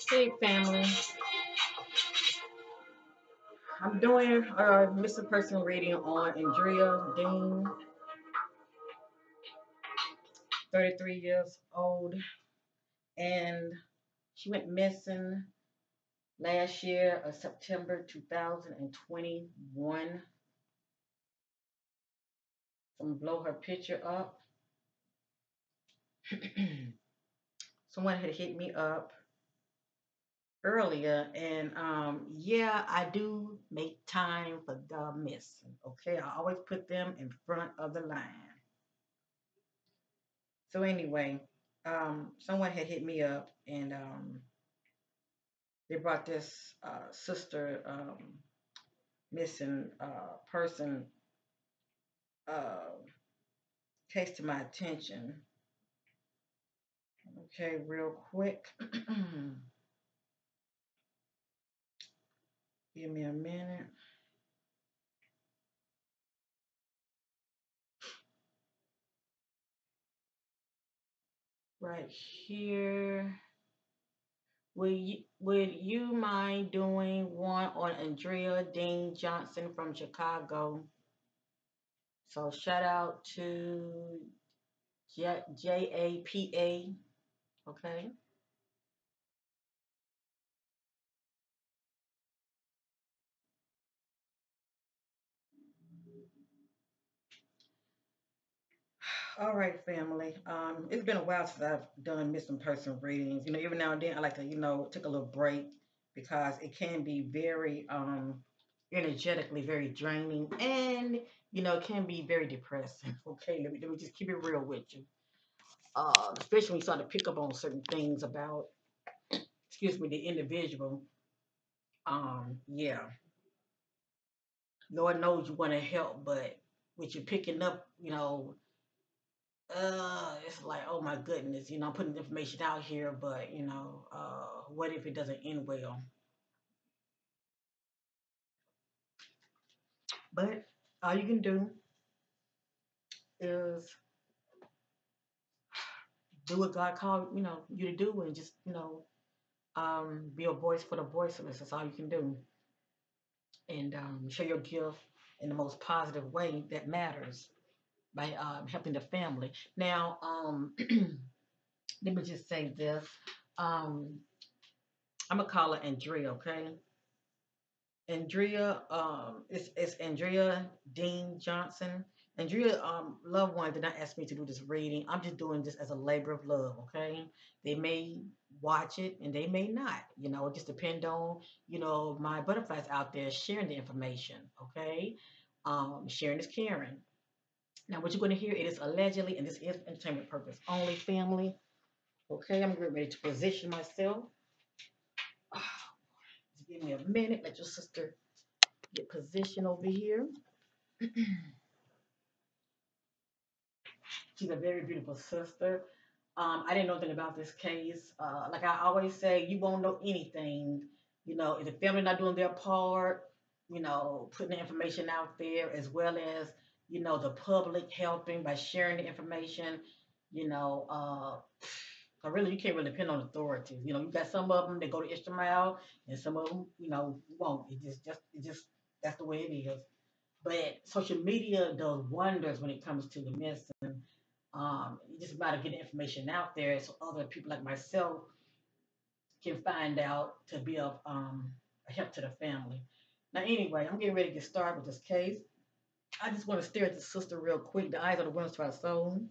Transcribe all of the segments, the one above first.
Hey family, I'm doing a missing person reading on Andrea Dean, 33 years old, and she went missing last year of September 2021. So I'm gonna blow her picture up. Someone had hit me up earlier, and yeah, I do make time for the missing. Okay, I always put them in front of the line. So anyway, someone had hit me up, and they brought this sister missing person uh, case to my attention. Okay, real quick. Give me a minute. Right here. Would you mind doing one on Andrea Dean Johnson from Chicago? So shout out to JAPA. Okay. All right, family. It's been a while since I've done missing person readings. Every now and then I like to, take a little break because it can be very energetically very draining, and it can be very depressing. Okay, let me just keep it real with you. Especially when you start to pick up on certain things about, excuse me, the individual. Yeah, Lord knows you want to help, but what you're picking up, it's like, oh my goodness, I'm putting information out here, but what if it doesn't end well? But all you can do is do what God called, you to do, and just, be a voice for the voiceless. That's all you can do, and share your gift in the most positive way that matters by helping the family. Now, let me just say this. Um, I'm gonna call her Andrea, okay? Andrea, it's Andrea Dean Johnson. Andrea, loved one did not ask me to do this reading. I'm just doing this as a labor of love, okay? They may watch it and they may not. It just depend on, my butterflies out there sharing the information, okay? Sharing is caring. Now, what you're going to hear, it is allegedly, and this is entertainment purpose only, family. Okay, I'm getting ready to position myself. Just give me a minute. Let your sister get positioned over here. She's a very beautiful sister. I didn't know anything about this case. Like I always say, you won't know anything. If the family not doing their part, putting the information out there, as well as, the public helping by sharing the information, you know, uh, really you can't really depend on authorities. You got some of them that go the extra mile, and some of them, won't. It just that's the way it is. But social media does wonders when it comes to the missing. It's just about to get the information out there so other people like myself can find out to be of a help to the family. Now, anyway, I'm getting ready to get started with this case. I just want to stare at the sister real quick. The eyes are the windows to our soul.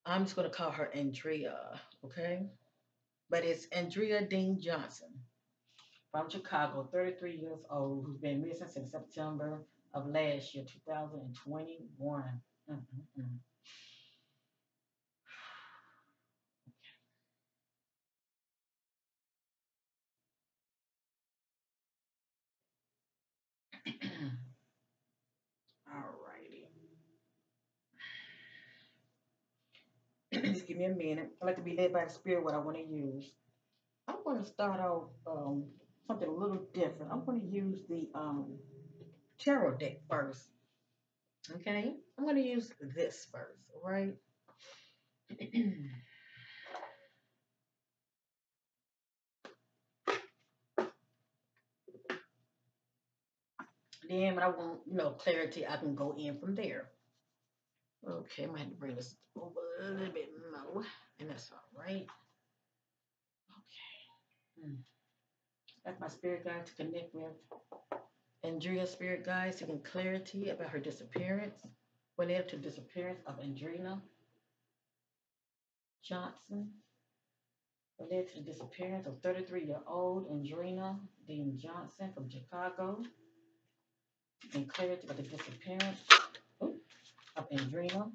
I'm just going to call her Andrea, okay? But it's Andrea Dean Johnson from Chicago, 33 years old, who's been missing since September of last year, 2021. Mm-mm-mm. Give me a minute. I like to be led by the spirit what I want to use. I'm going to start off something a little different. I'm going to use the tarot deck first. Okay, I'm going to use this first, all right? Then when I want, clarity, I can go in from there. Okay, I might have to bring this over a little bit more, and that's all right. Okay. That's my spirit guide to connect with Andrea's spirit guide, seeking clarity about her disappearance. Related to the disappearance of Andrea Johnson. Related to the disappearance of 33-year-old Andrea Dean Johnson from Chicago. And clarity about the disappearance of Andrea.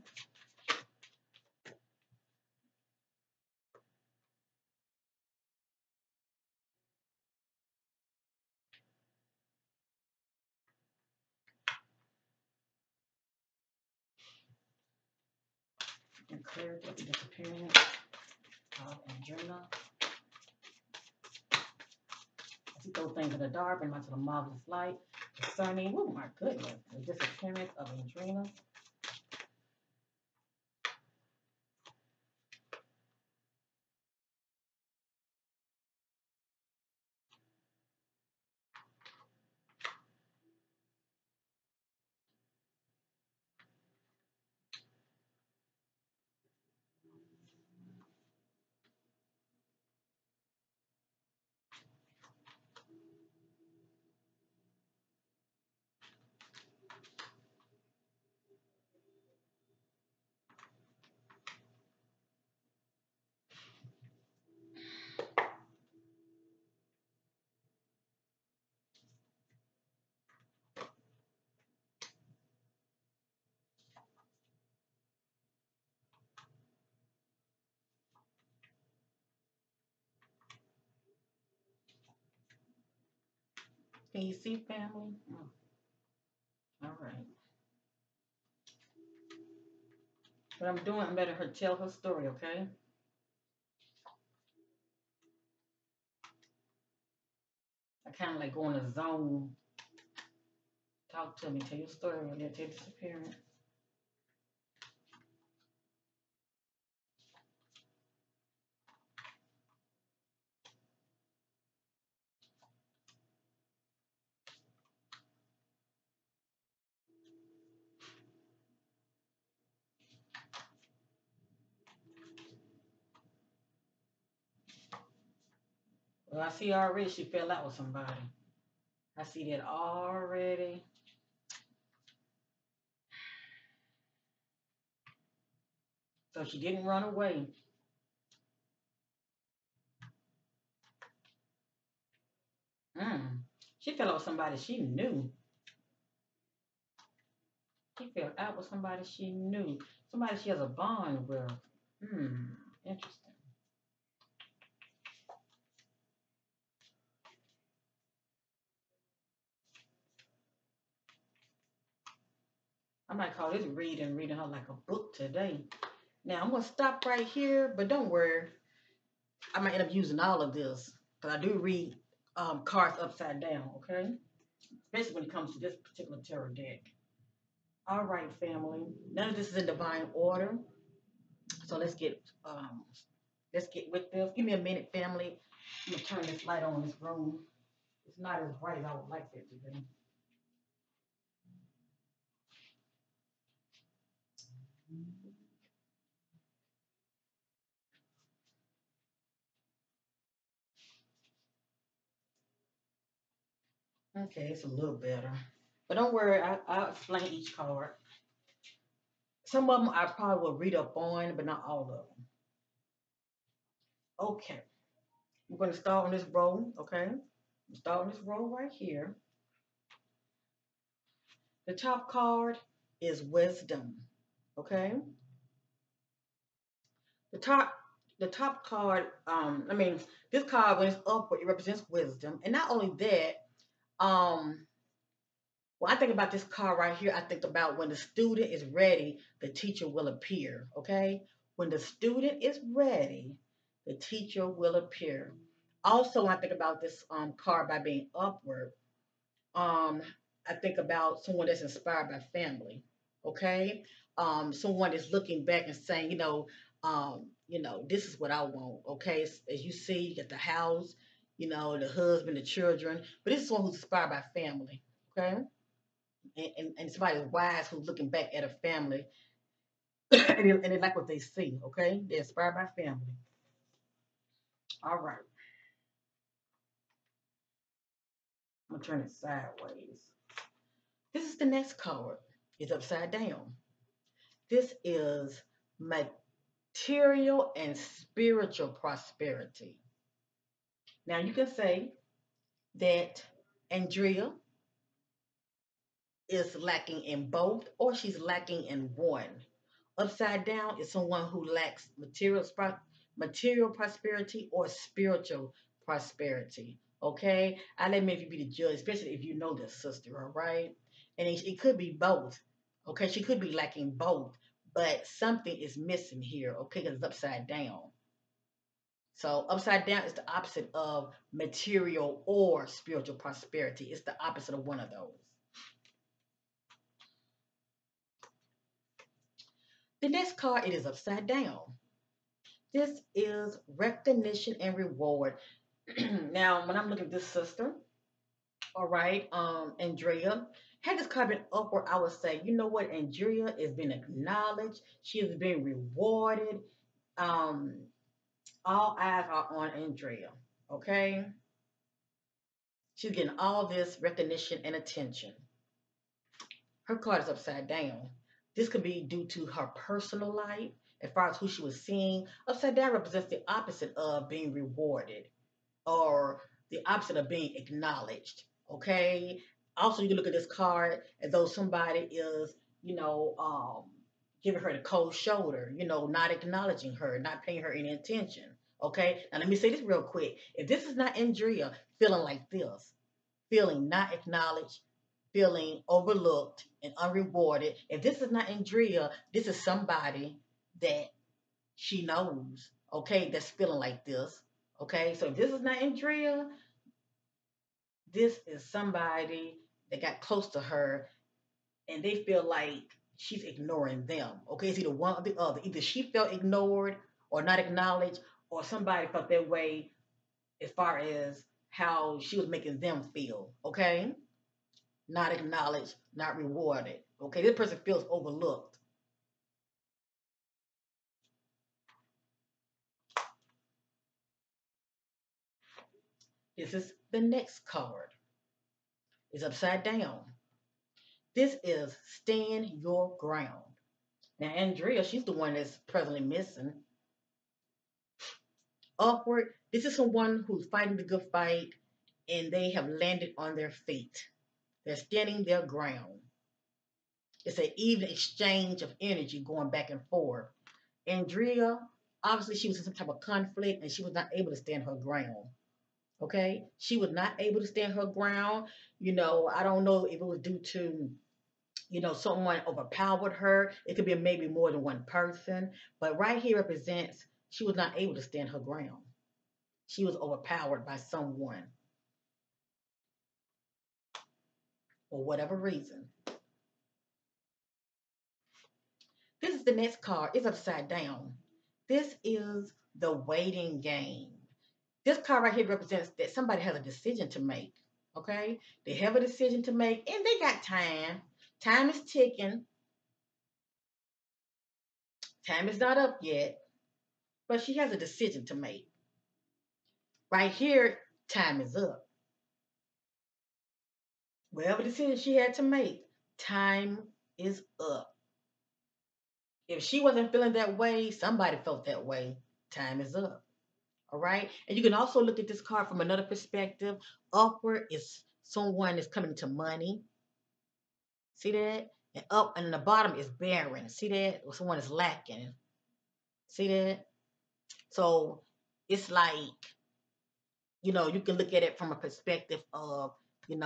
And clarity about the disappearance of Andrea. As he throws things in the dark and into the marvelous light concerning, oh my goodness, the disappearance of Andrea. Can you see, family? All right. What I'm doing, I'm letting her tell her story, okay? I kind of like go in a zone. Talk to me, tell your story, related to your disappearance. Well, I see already she fell out with somebody. I see that already. So she didn't run away. She fell out with somebody she knew. She fell out with somebody she knew. Somebody she has a bond with. Interesting. I might call this reading her like a book today. Now I'm gonna stop right here, but don't worry. I might end up using all of this because I do read cards upside down, okay? Especially when it comes to this particular tarot deck. All right, family. None of this is in divine order, so let's get with this. Give me a minute, family. I'm gonna turn this light on in this room. It's not as bright as I would like it to be. Okay, it's a little better. But don't worry, I'll explain each card. Some of them I probably will read up on, but not all of them. Okay, we're going to start on this row, okay? Start on this row right here. The top card is wisdom, okay? The top card, this card when it's up, it represents wisdom. And not only that, when I think about this card right here, I think about when the student is ready, the teacher will appear, okay? When the student is ready, the teacher will appear. Also, when I think about this card by being upward, um, I think about someone that's inspired by family. Okay, someone is looking back and saying, this is what I want. Okay, as you see, you get the house, the husband, the children, but this is someone who's inspired by family. Okay, and somebody wise who's looking back at a family and they like what they see. Okay, they're inspired by family. All right, I'm gonna turn it sideways. This is the next card. It's upside down. This is material and spiritual prosperity. Now you can say that Andrea is lacking in both, or she's lacking in one. Upside down is someone who lacks material prosperity or spiritual prosperity. Okay, I let maybe be the judge, especially if you know this sister. All right, and it could be both. Okay, she could be lacking both, but something is missing here. Okay, because it's upside down. So upside down is the opposite of material or spiritual prosperity. It's the opposite of one of those. The next card, it is upside down. This is recognition and reward. Now, when I'm looking at this sister, all right, Andrea, had this card been upward, I would say, you know what, Andrea is being acknowledged. She is being rewarded. Um, all eyes are on Andrea. Okay, she's getting all this recognition and attention. Her card is upside down. This could be due to her personal life, as far as who she was seeing. Upside down represents the opposite of being rewarded or the opposite of being acknowledged. Okay. Also, you can look at this card as though somebody is, giving her the cold shoulder, not acknowledging her, not paying her any attention. Okay. Now, let me say this real quick. If this is not Andrea feeling like this, feeling not acknowledged, feeling overlooked and unrewarded. If this is not Andrea, this is somebody that she knows, okay, that's feeling like this. Okay, so if this is not Andrea, this is somebody that got close to her and they feel like she's ignoring them. Okay, it's either one or the other. Either she felt ignored or not acknowledged, or somebody felt that way as far as how she was making them feel. Okay, not acknowledged, not rewarded. Okay, this person feels overlooked. This is the next card. It's upside down. This is stand your ground. Now, Andrea, she's the one that's presently missing. Upward, this is someone who's fighting the good fight and they have landed on their feet. They're standing their ground. It's an even exchange of energy going back and forth. Andrea, obviously, she was in some type of conflict and she was not able to stand her ground. Okay, she was not able to stand her ground. I don't know if it was due to, someone overpowered her. It could be maybe more than one person, but right here represents she was not able to stand her ground. She was overpowered by someone for whatever reason. This is the next card. It's upside down. This is the waiting game. This card right here represents that somebody has a decision to make. Okay, they have a decision to make and they got time. Time is ticking. Time is not up yet, but she has a decision to make. Right here, time is up. Whatever decision she had to make, time is up. If she wasn't feeling that way, somebody felt that way. Time is up. All right. And you can also look at this card from another perspective. Upward is someone that's coming to money. See that? And up and the bottom is barren. See that? Or someone is lacking. See that? So it's like, you can look at it from a perspective of,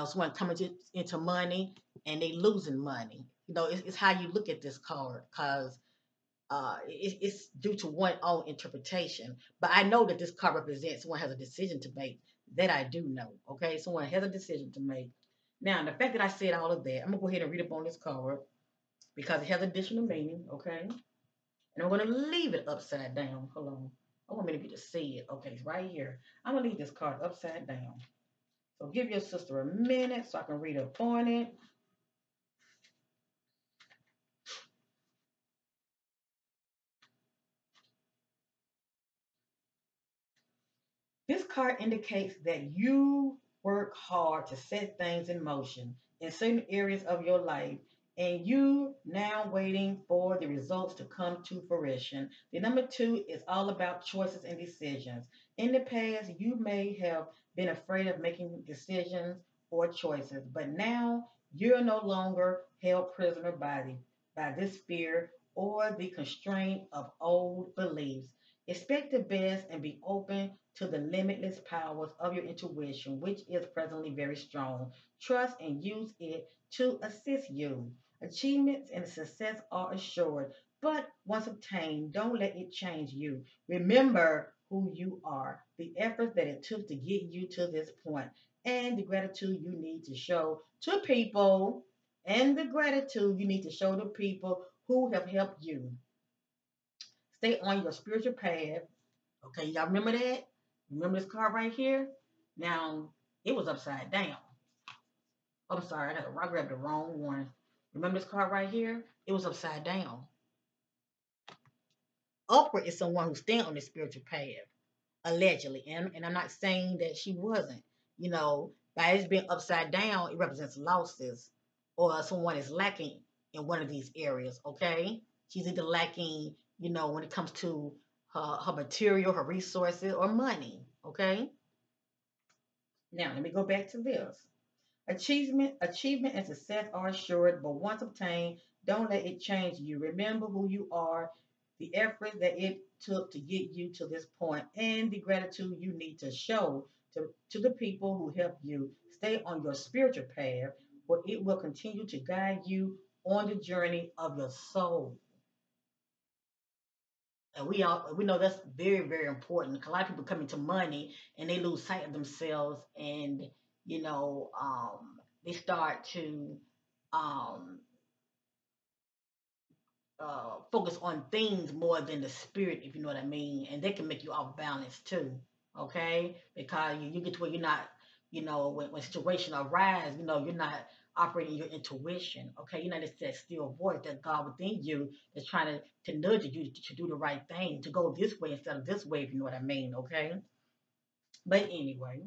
someone coming into money and they losing money. It's how you look at this card because it's due to one own interpretation. But I know that this card represents someone has a decision to make. That I do know. Okay, someone has a decision to make. Now, the fact that I said all of that, I'm gonna go ahead and read up on this card because it has additional meaning. Okay, and I'm gonna leave it upside down. Hold on, I want me to be to see it. Okay, it's right here. I'm gonna leave this card upside down. So give your sister a minute so I can read up on it. This card indicates that you work hard to set things in motion in certain areas of your life, and you now waiting for the results to come to fruition. The number two is all about choices and decisions. In the past, you may have been afraid of making decisions or choices, but now you're no longer held prisoner by this fear or the constraint of old beliefs. Expect the best and be open to the limitless powers of your intuition, which is presently very strong. Trust and use it to assist you. Achievements and success are assured, but once obtained, don't let it change you. Remember who you are, the effort that it took to get you to this point, and the gratitude you need to show to people, and the gratitude you need to show to people who have helped you. Stay on your spiritual path. Okay, y'all remember that? Remember this card right here? Now, it was upside down. Oh, I'm sorry, I grabbed the wrong one. Remember this card right here? It was upside down. Upward is someone who's staying on the spiritual path, allegedly. And I'm not saying that she wasn't. By it being upside down, it represents losses or someone is lacking in one of these areas, okay? She's either lacking, when it comes to her material, her resources, or money, okay? Now, let me go back to this. Achievement and success are assured, but once obtained, don't let it change you. Remember who you are, the effort that it took to get you to this point, and the gratitude you need to show to the people who help you. Stay on your spiritual path, where it will continue to guide you on the journey of your soul. And we know that's very, very important. A lot of people come into money and they lose sight of themselves, and they start to um, focus on things more than the spirit, if you know what I mean. And they can make you off balance too, okay? Because you get to where you're not, when situation arise, you're not operating your intuition, okay? You're not just that still voice, that God within you that's trying to nudge you to do the right thing, to go this way instead of this way, if you know what I mean, okay? But anyway,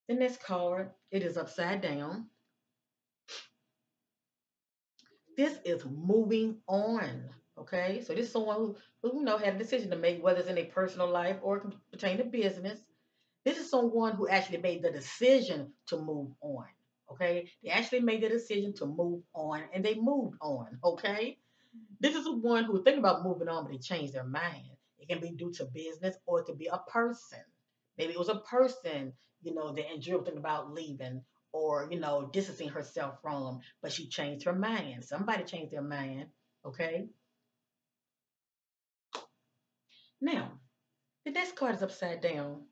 the next card, it is upside down. This is moving on. Okay, so this is someone who had a decision to make, whether it's in a personal life or pertain to business. This is someone who actually made the decision to move on. Okay, they actually made the decision to move on, and they moved on. Okay, this is the one who think about moving on, but they changed their mind. It can be due to business, or it could be a person. Maybe it was a person, that Andrea was thinking about leaving, or distancing herself from, but she changed her mind. Somebody changed their mind. Okay. Now, the next card is upside down.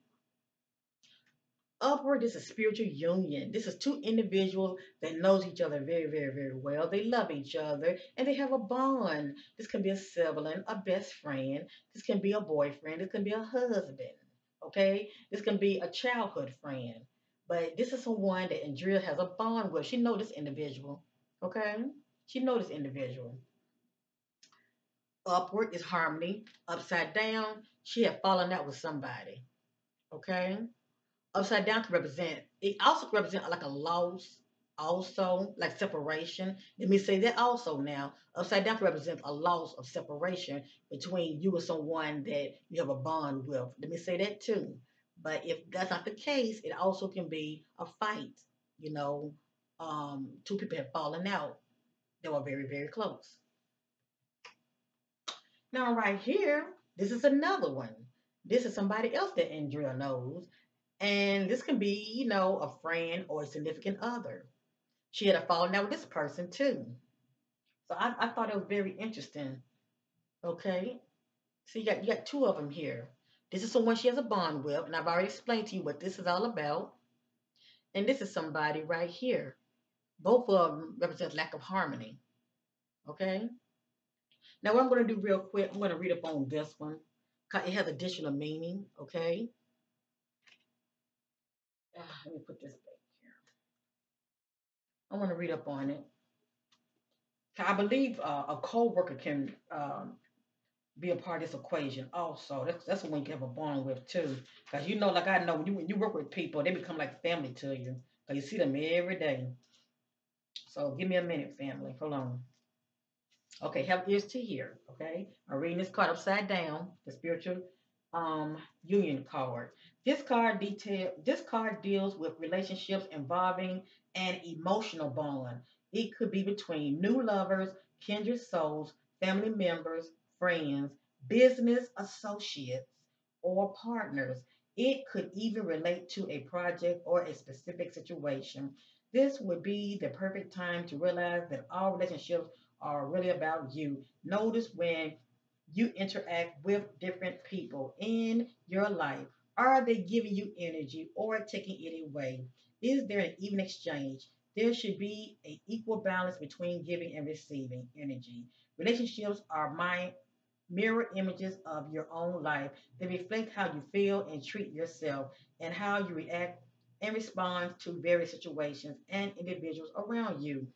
Upward is a spiritual union. This is two individuals that knows each other very, very, very well. They love each other and they have a bond. This can be a sibling, a best friend. This can be a boyfriend. This can be a husband. Okay? This can be a childhood friend. But this is someone that Andrea has a bond with. She know this individual. Okay? She know this individual. Upward is harmony. Upside down, she had fallen out with somebody. Okay? Upside down can represent, it also can represent like a loss, also like separation. Let me say that also now. Upside down can represent a loss of separation between you and someone that you have a bond with. Let me say that too. But if that's not the case, it also can be a fight. You know, two people have fallen out. They were very, very close. Now, right here, this is another one. This is somebody else that Andrea knows. And this can be, a friend or a significant other. She had a falling out with this person too. So I thought it was very interesting. Okay. So you got two of them here. This is someone she has a bond with, and I've already explained to you what this is all about. And this is somebody right here. Both of them represent lack of harmony. Okay. Now what I'm going to do real quick, I'm going to read up on this one. It has additional meaning. Okay. Let me put this back here. I want to read up on it. I believe a co-worker can be a part of this equation also. That's the one you have a bond with too. Because you know, like I know, when you work with people, they become like family to you. Because you see them every day. So give me a minute, family. Hold on. Okay, have ears to hear. Okay, I'm reading this card upside down, the spiritual union card. This card deals with relationships involving an emotional bond. It could be between new lovers, kindred souls, family members, friends, business associates, or partners. It could even relate to a project or a specific situation. This would be the perfect time to realize that all relationships are really about you. Notice when you interact with different people in your life. Are they giving you energy or taking it away? Is there an even exchange? There should be an equal balance between giving and receiving energy. Relationships are mirror images of your own life. They reflect how you feel and treat yourself and how you react and respond to various situations and individuals around you.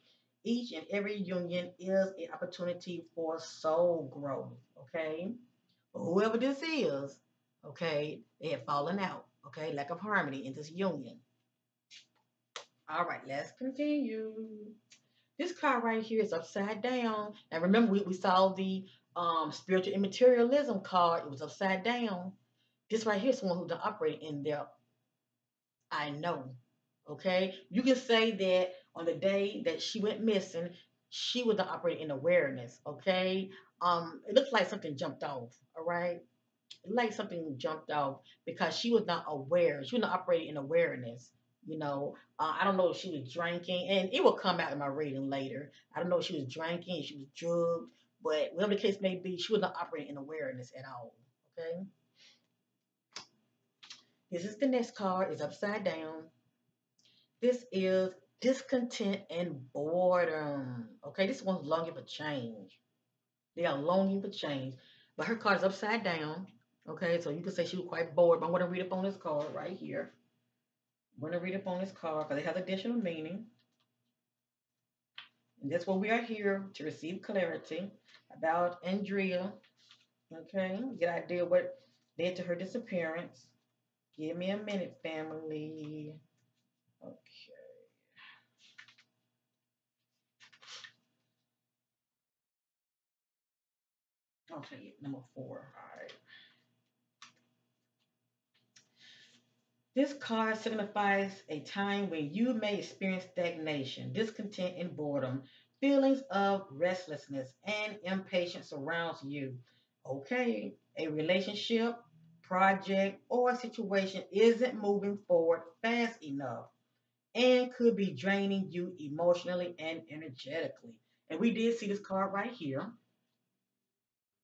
Each and every union is an opportunity for soul growth. Okay. Whoever this is, okay, they have fallen out. Okay. Lack of harmony in this union. All right. Let's continue. This card right here is upside down. Now remember, we saw the spiritual immaterialism card. It was upside down. This right here is someone who's done operating in their I know. Okay? You can say that on the day that she went missing, she was not operating in awareness. Okay? It looks like something jumped off. All right? It like something jumped off because she was not aware. She was not operating in awareness. I don't know if she was drinking, and it will come out in my reading later. I don't know if she was drinking, if she was drugged, but whatever the case may be, she was not operating in awareness at all. Okay, this is the next card. It's upside down. This is discontent and boredom. Okay, this one's longing for change. They are longing for change, but her card is upside down. Okay, so you could say she was quite bored. But I'm going to read up on this card right here. I'm going to read up on this card because it has additional meaning. And that's what we are here to receive clarity about Andrea. Okay, get an idea what led to her disappearance. Give me a minute, family. Okay. Okay, number 4. All right. This card signifies a time when you may experience stagnation, discontent, and boredom. Feelings of restlessness and impatience surrounds you. Okay, a relationship, project, or situation isn't moving forward fast enough and could be draining you emotionally and energetically. And we did see this card right here.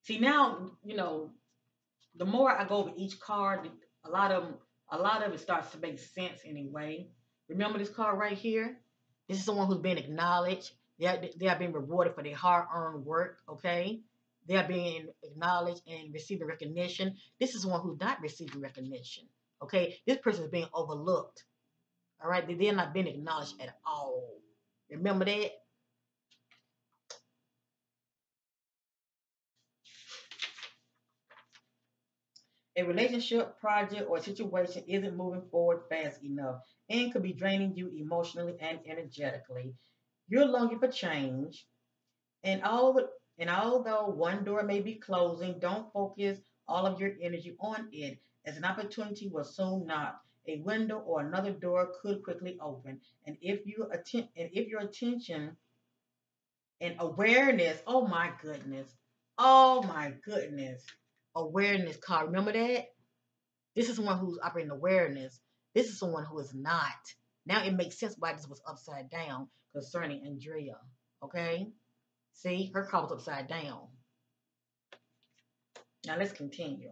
See now, the more I go over each card, a lot of them, a lot of it starts to make sense anyway. Remember this card right here? This is someone who's being acknowledged. They are being rewarded for their hard-earned work. Okay, they are being acknowledged and receiving recognition. This is someone who's not receiving recognition. Okay, this person is being overlooked. All right, they're not being acknowledged at all. Remember that. A relationship, project, or situation isn't moving forward fast enough and could be draining you emotionally and energetically. You're longing for change, and although one door may be closing, don't focus all of your energy on it, as an opportunity will soon knock. A window or another door could quickly open, and if your attention and awareness, oh my goodness, awareness card. Remember that? This is someone who's operating awareness. This is someone who is not. Now it makes sense why this was upside down concerning Andrea. Okay? See, her card was upside down. Now let's continue.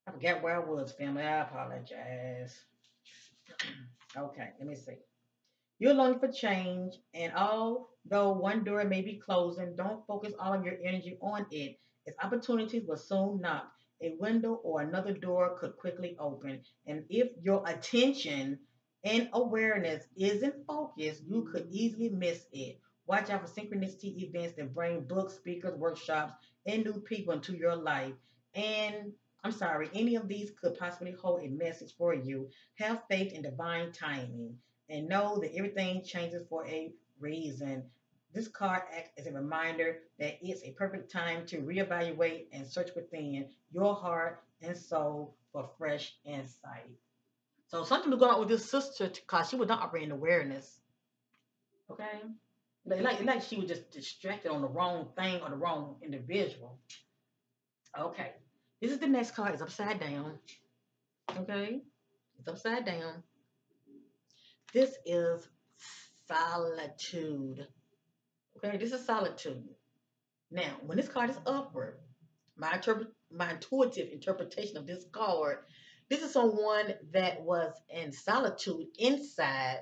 I forgot where I was, family. I apologize. Okay, let me see. You're longing for change, and although one door may be closing, don't focus all of your energy on it, as opportunities will soon knock. A window or another door could quickly open, and if your attention and awareness isn't focused, you could easily miss it. Watch out for synchronicity events that bring books, speakers, workshops, and new people into your life. And I'm sorry, any of these could possibly hold a message for you. Have faith in divine timing and know that everything changes for a reason. This card acts as a reminder that it's a perfect time to reevaluate and search within your heart and soul for fresh insight. So something was going on with this sister because she was not operating awareness. Okay, like she was just distracted on the wrong thing or the wrong individual. Okay, this is the next card. It's upside down. Okay, it's upside down. This is solitude. Okay, this is solitude. Now, when this card is upward, my intuitive interpretation of this card, this is someone that was in solitude inside,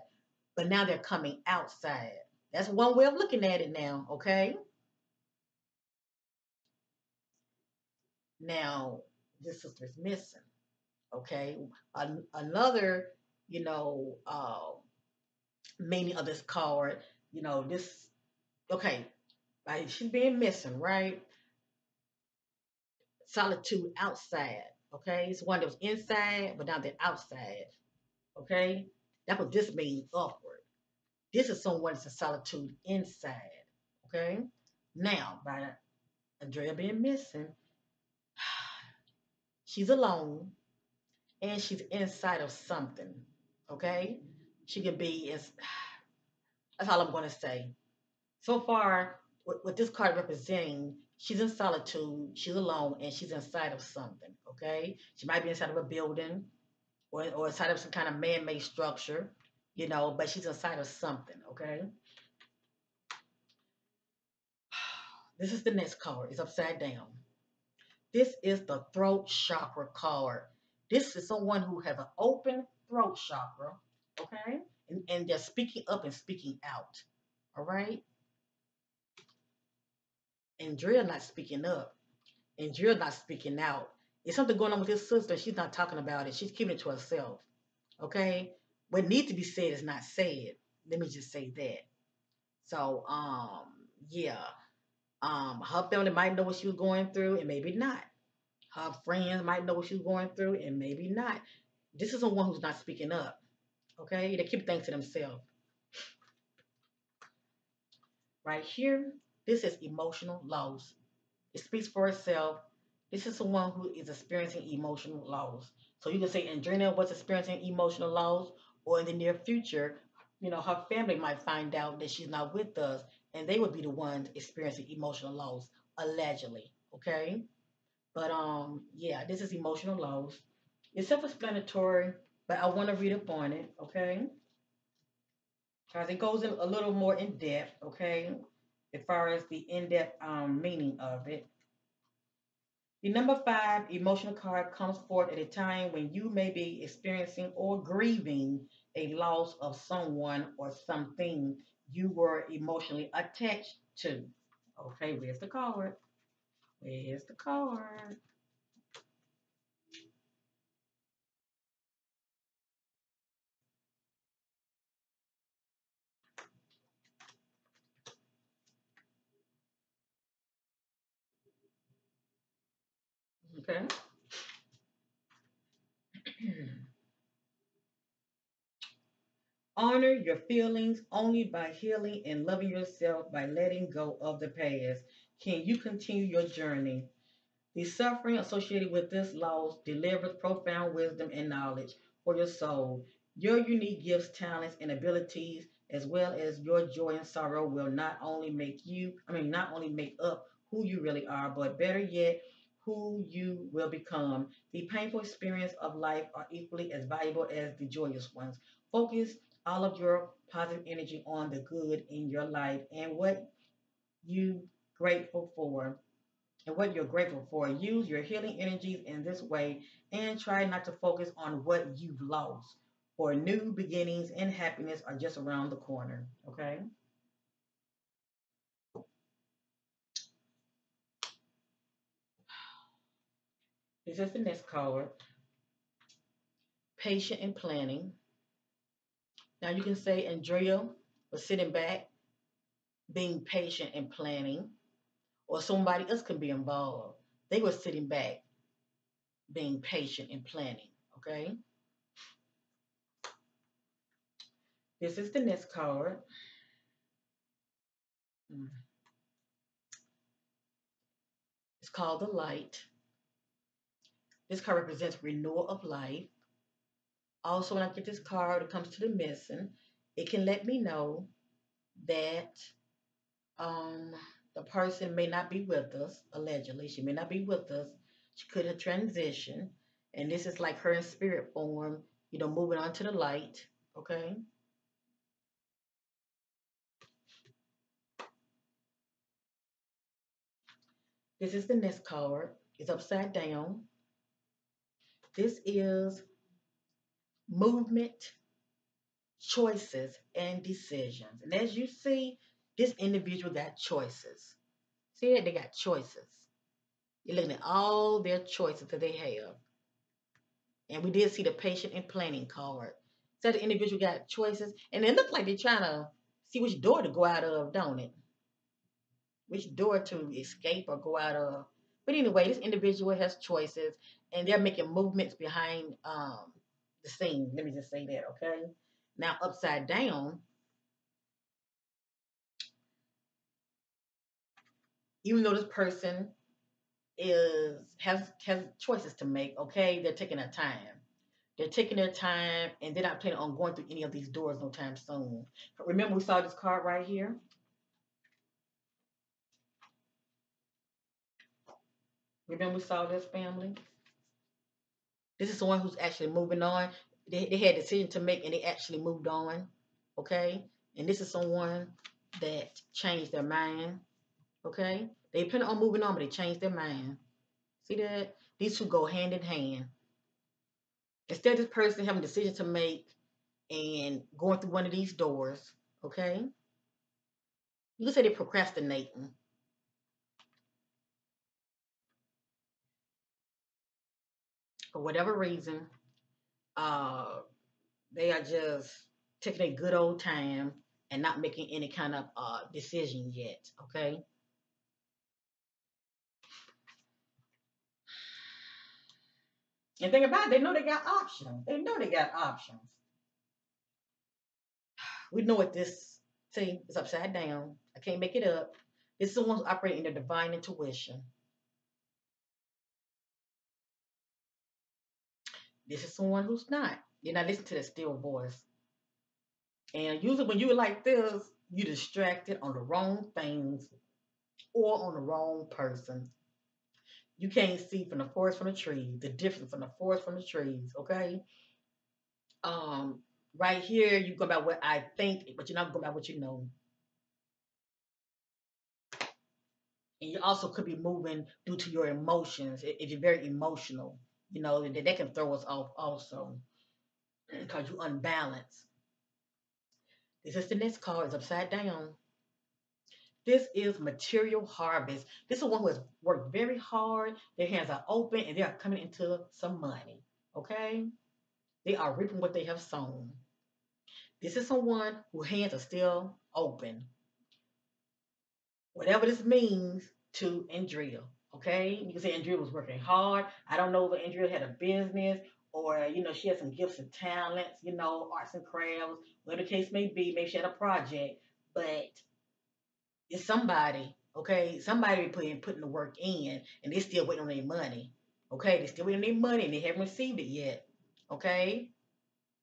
but now they're coming outside. That's one way of looking at it now, okay? Now, this sister is missing, okay? Another, you know, meaning of this card, this, okay, like she's being missing, right? Solitude outside. Okay, it's one that was inside, but now they're outside. Okay, that's what this means upward. This is someone that's in solitude inside. Okay, now by Andrea being missing, she's alone and she's inside of something. Okay, she can be. That's all I'm going to say. So far, what this card representing, she's in solitude, she's alone, and she's inside of something. Okay, she might be inside of a building, or inside of some kind of man-made structure, but she's inside of something, okay? This is the next card. It's upside down. This is the throat chakra card. This is someone who has an open throat chakra, okay? And they're speaking up and speaking out, all right? And Drill not speaking up, and Drill not speaking out. There's something going on with his sister. She's not talking about it. She's keeping it to herself, okay? What needs to be said is not said. Let me just say that. So, yeah, her family might know what she was going through, and maybe not. Her friends might know what she was going through, and maybe not. This is someone who's not speaking up. Okay, they keep things to themselves. Right here, this is emotional loss. It speaks for itself. This is someone who is experiencing emotional loss. So you can say Andrina was experiencing emotional loss, or in the near future, her family might find out that she's not with us, and they would be the ones experiencing emotional loss, allegedly. Okay, but yeah, this is emotional loss. It's self-explanatory, but I want to read up on it. Okay, because it goes in a little more in depth. Okay, as far as the in-depth meaning of it. The number five emotional card comes forth at a time when you may be experiencing or grieving a loss of someone or something you were emotionally attached to. Okay, where's the card? Where's the card? Okay. Honor your feelings only by healing and loving yourself by letting go of the past. Can you continue your journey? The suffering associated with this loss delivers profound wisdom and knowledge for your soul. Your unique gifts, talents, and abilities, as well as your joy and sorrow, will not only make up who you really are, but better yet, who you will become. The painful experience of life are equally as valuable as the joyous ones. Focus all of your positive energy on the good in your life and what you grateful for and what you're grateful for. Use your healing energies in this way and try not to focus on what you've lost. For new beginnings and happiness are just around the corner. Okay. This is the next card. Patient and planning. Now you can say Andrea was sitting back, being patient and planning, or somebody else can be involved. They were sitting back, being patient and planning. Okay. This is the next card. Mm. It's called the light. This card represents renewal of life. Also, when I get this card, it comes to the missing. It can let me know that um, the person may not be with us, allegedly. She may not be with us. She could have transitioned. And this is like her in spirit form, moving on to the light. Okay. This is the next card. It's upside down. This is movement, choices, and decisions. And as you see, this individual got choices. See that? They got choices. You're looking at all their choices that they have. And we did see the patient and planning card. So the individual got choices, and it looks like they're trying to see which door to go out of, don't it? Which door to escape or go out of. But anyway, this individual has choices, and they're making movements behind the scene. Let me just say that, okay? Now, upside down, even though this person has choices to make, okay, they're taking their time. They're taking their time and they're not planning on going through any of these doors no time soon. But remember, we saw this card right here. Remember, we saw this family. This is someone who's actually moving on. They had a decision to make and they actually moved on. Okay? And this is someone that changed their mind. Okay? They plan on moving on, but they changed their mind. See that? These two go hand in hand. Instead of this person having a decision to make and going through one of these doors, okay? You can say they're procrastinating. For whatever reason, uh, they are just taking a good old time and not making any kind of decision yet, okay? And think about it, they know they got options. They know they got options. We know what this, see, it's upside down. I can't make it up. This is someone who's operating in their divine intuition. This is someone who's not. You're not listening to that still voice. And usually when you're like this, you're distracted on the wrong things or on the wrong person. You can't see from the forest from the trees, the difference from the forest from the trees, okay? Um, right here, you go about what I think, but you're not going about what you know. And you also could be moving due to your emotions. If you're very emotional, that can throw us off also because you unbalanced. This is the next card, it's upside down. This is material harvest. This is one who has worked very hard. Their hands are open and they are coming into some money. Okay? They are reaping what they have sown. This is someone whose hands are still open. Whatever this means to Andrea. Okay? You can say Andrea was working hard. I don't know if Andrea had a business or, she had some gifts and talents, arts and crafts, whatever the case may be. Maybe she had a project. But it's somebody, okay? Somebody putting the work in, and they're still waiting on their money, okay? They're still waiting on their money, and they haven't received it yet, okay?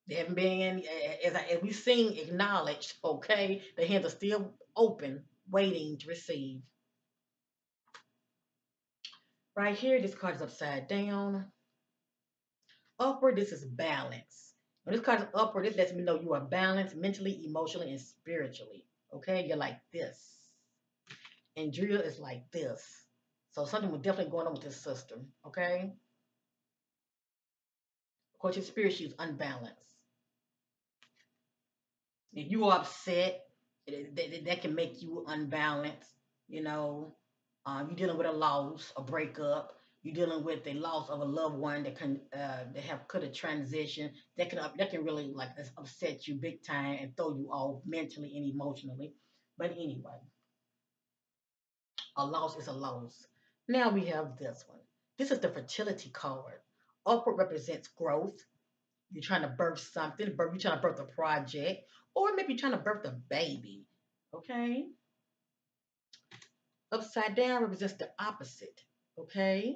They haven't been, as we've seen, acknowledged, okay? The hands are still open, waiting to receive. Right here, this card is upside down. Upward, this is balance. When this card is upward, this lets me know you are balanced mentally, emotionally, and spiritually. Okay, you're like this. Andrea is like this. So something was definitely going on with this sister. Okay. Of course, your spirit, she's unbalanced. If you are upset, that can make you unbalanced. You know, you're dealing with a loss, a breakup. You're dealing with the loss of a loved one that can could have transitioned. That can really like upset you big time and throw you off mentally and emotionally. But anyway, a loss is a loss. Now we have this one. This is the fertility card. Upward represents growth. You're trying to birth something, you're trying to birth a project, or maybe you're trying to birth a baby. Okay? Upside down represents the opposite. Okay?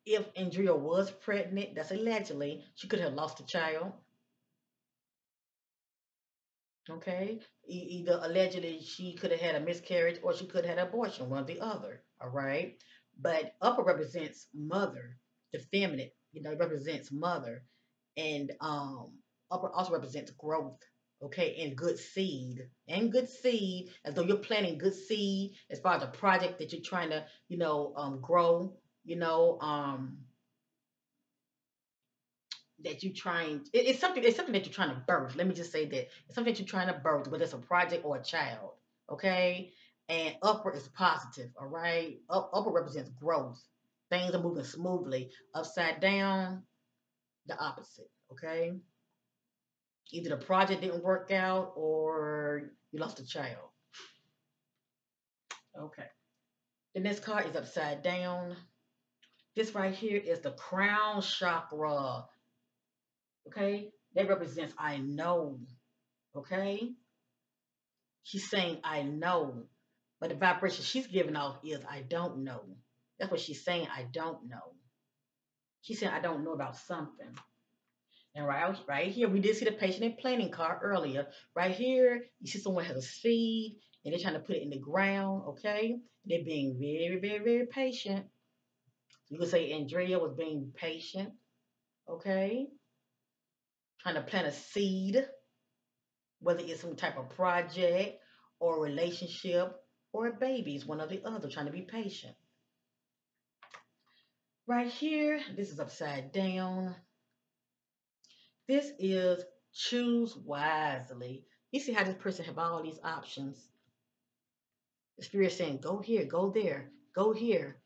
If Andrea was pregnant, that's allegedly, she could have lost a child. Okay? Either allegedly she could have had a miscarriage or she could have had an abortion, one or the other. All right? But upper represents mother, the feminine, it represents mother. And upper also represents growth, okay, and good seed, as though you're planting good seed as far as a project that you're trying to, grow, you know, that you're trying. It's something that you're trying to birth. Let me just say that it's something that you're trying to birth, whether it's a project or a child, okay. And upward is positive, all right. Upward represents growth. Things are moving smoothly. Upside down, the opposite, okay. Either the project didn't work out or you lost a child. Okay. The next card is upside down. This right here is the crown chakra. Okay. That represents I know. Okay. She's saying I know. But the vibration she's giving off is I don't know. That's what she's saying. I don't know. She's saying I don't know about something. And right here, we did see the patient and planning card earlier. Right here, you see someone has a seed and they're trying to put it in the ground, okay? They're being very, very, very patient. You could say Andrea was being patient, okay? Trying to plant a seed, whether it's some type of project or a relationship or a baby, it's one or the other, trying to be patient. Right here, this is upside down. This is choose wisely. You see how this person have all these options. The spirit saying, go here, go there, go here.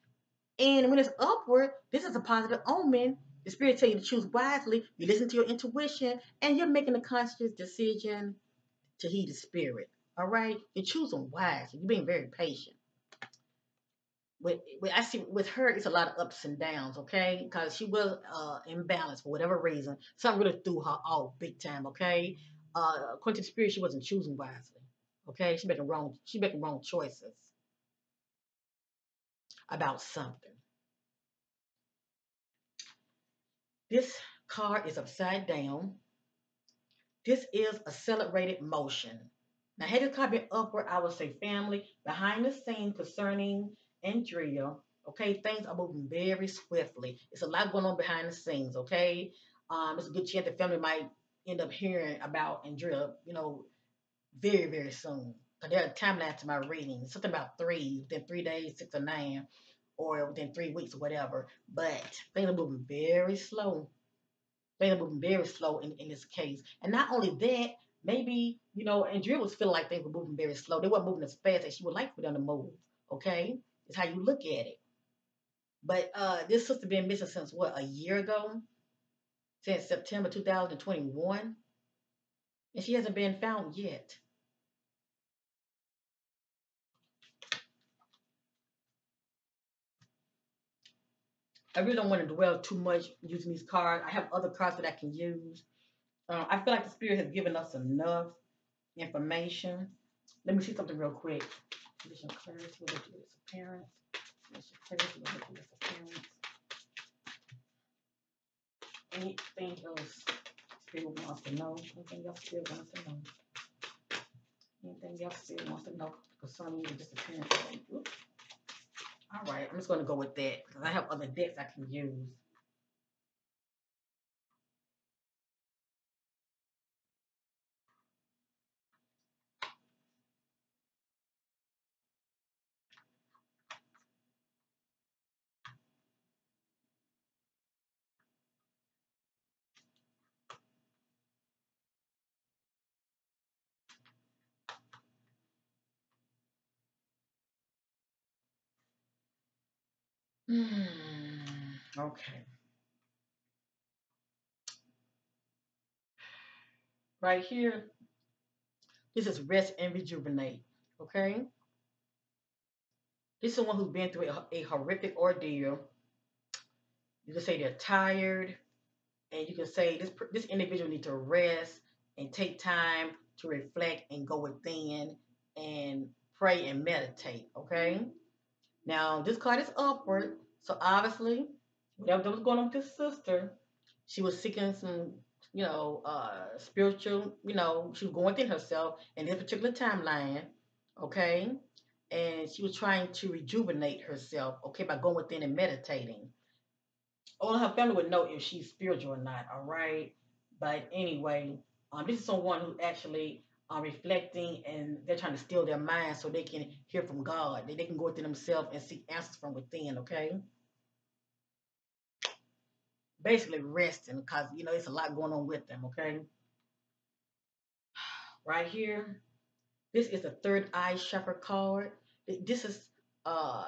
And when it's upward, this is a positive omen. The spirit tell you to choose wisely. You listen to your intuition, and you're making a conscious decision to heed the spirit. All right, you're choosing wisely. You're being very patient. I see with her, it's a lot of ups and downs. Okay, because she was imbalanced for whatever reason. Something really threw her off big time. Okay, according to the spirit, she wasn't choosing wisely. Okay, She making wrong choices about something. This card is upside down. This is accelerated motion. Now, had this card been upward, I would say family, behind the scenes concerning Andrea. Okay, things are moving very swiftly. It's a lot going on behind the scenes. Okay, it's a good chance the family might end up hearing about Andrea, very, very soon. Because there are timelines to my reading. Something about within 3 days, 6 or 9, or within 3 weeks or whatever. But things are moving very slow. Things are moving very slow in this case. And not only that, maybe, Andrea was feeling like things were moving very slow. They weren't moving as fast as she would like for them to move. Okay? It's how you look at it. But this sister been missing since what, a year ago? Since September 2021. And she hasn't been found yet. I really don't want to dwell too much using these cards. I have other cards that I can use. I feel like the spirit has given us enough information. Let me see something real quick. Condition clarity with the disappearance. Condition clarity with the disappearance. Anything else spirit wants to know? Anything else spirit wants to know? Anything else spirit wants to know concerning the disappearance? Oops. All right, I'm just going to go with that because I have other decks I can use. Okay. Right here, this is rest and rejuvenate. Okay. This is someone who's been through a horrific ordeal. You can say they're tired, and you can say this individual needs to rest and take time to reflect and go within and pray and meditate. Okay. Now this card is upward, so obviously whatever was going on with this sister, she was seeking some, spiritual, she was going within herself in this particular timeline, okay, and she was trying to rejuvenate herself, okay, by going within and meditating. Only her family would know if she's spiritual or not, all right. But anyway, this is someone who actually are reflecting and they're trying to steal their mind so they can hear from God. They can go within themselves and seek answers from within, okay? Basically resting because, it's a lot going on with them, okay? Right here, this is the third eye chakra card. This is uh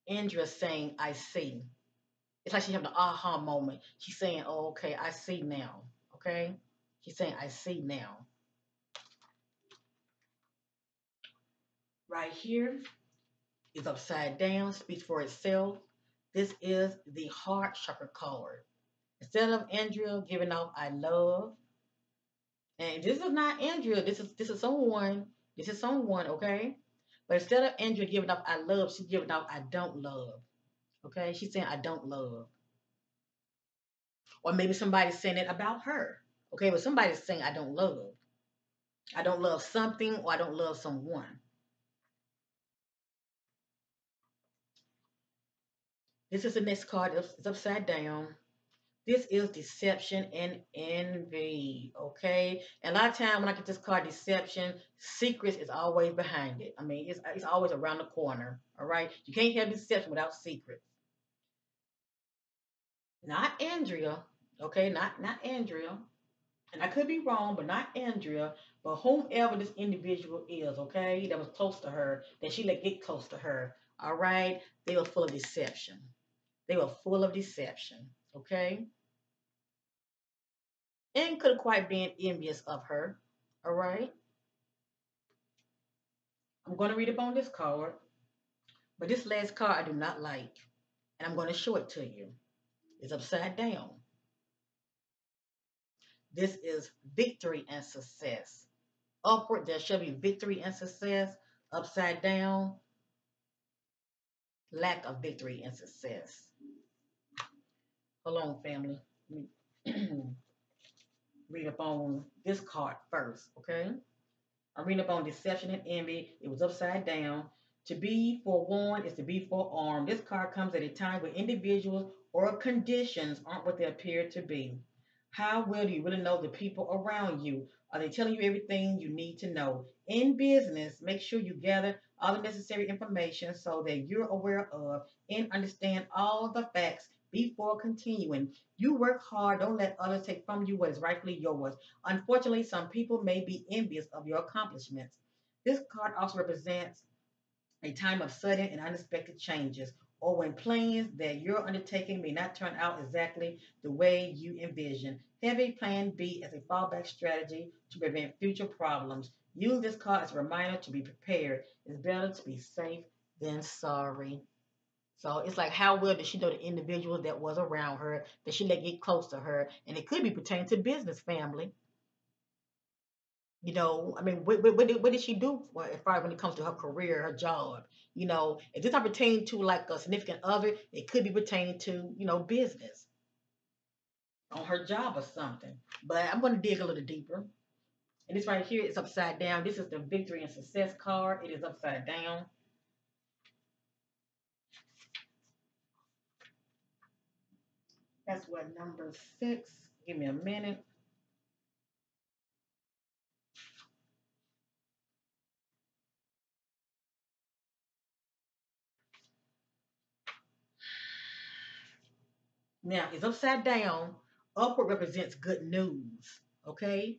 Andrea saying, I see. It's like she having an aha moment. She's saying, oh, okay, I see now, okay? She's saying, I see now. Right here is upside down, speaks for itself. This is the heart chakra card. Instead of Andrea giving off I love, and this is not Andrea, this is someone, okay? But instead of Andrea giving off I love, she's giving off I don't love. Okay? She's saying I don't love. Or maybe somebody's saying it about her. Okay, but somebody's saying I don't love. I don't love something or I don't love someone. This is the next card. It's upside down. This is deception and envy, okay? And a lot of time when I get this card, deception, secrets is always behind it. I mean, it's always around the corner, all right? You can't have deception without secrets. Not Andrea, okay? Not Andrea. And I could be wrong, but not Andrea, but whomever this individual is, okay, that was close to her, that she let get close to her, all right? They were full of deception. They were full of deception, okay? And could have quite been envious of her. All right. I'm going to read up on this card, but this last card I do not like, and I'm going to show it to you. It's upside down. This is victory and success. Upward, there shall be victory and success. Upside down, lack of victory and success. Hold on, family. Let me read up on this card first, okay? I'm reading up on deception and envy. It was upside down. To be forewarned is to be forearmed. This card comes at a time where individuals or conditions aren't what they appear to be. How well do you really know the people around you? Are they telling you everything you need to know? In business, make sure you gather all the necessary information so that you're aware of and understand all the facts before continuing. You work hard, don't let others take from you what is rightfully yours. Unfortunately, some people may be envious of your accomplishments. This card also represents a time of sudden and unexpected changes, or when plans that you're undertaking may not turn out exactly the way you envision. Have a plan B as a fallback strategy to prevent future problems. Use this card as a reminder to be prepared. It's better to be safe than sorry. So it's like, how well did she know the individual that was around her, that she let get close to her? And it could be pertaining to business, family. I mean, what did she do for, as far as when it comes to her career, her job? If this not pertaining to like a significant other, it could be pertaining to, business on her job or something. But I'm going to dig a little deeper. And this right here is upside down. This is the victory and success card. It is upside down. That's what number 6. Give me a minute. Now, it's upside down. Upward represents good news. Okay?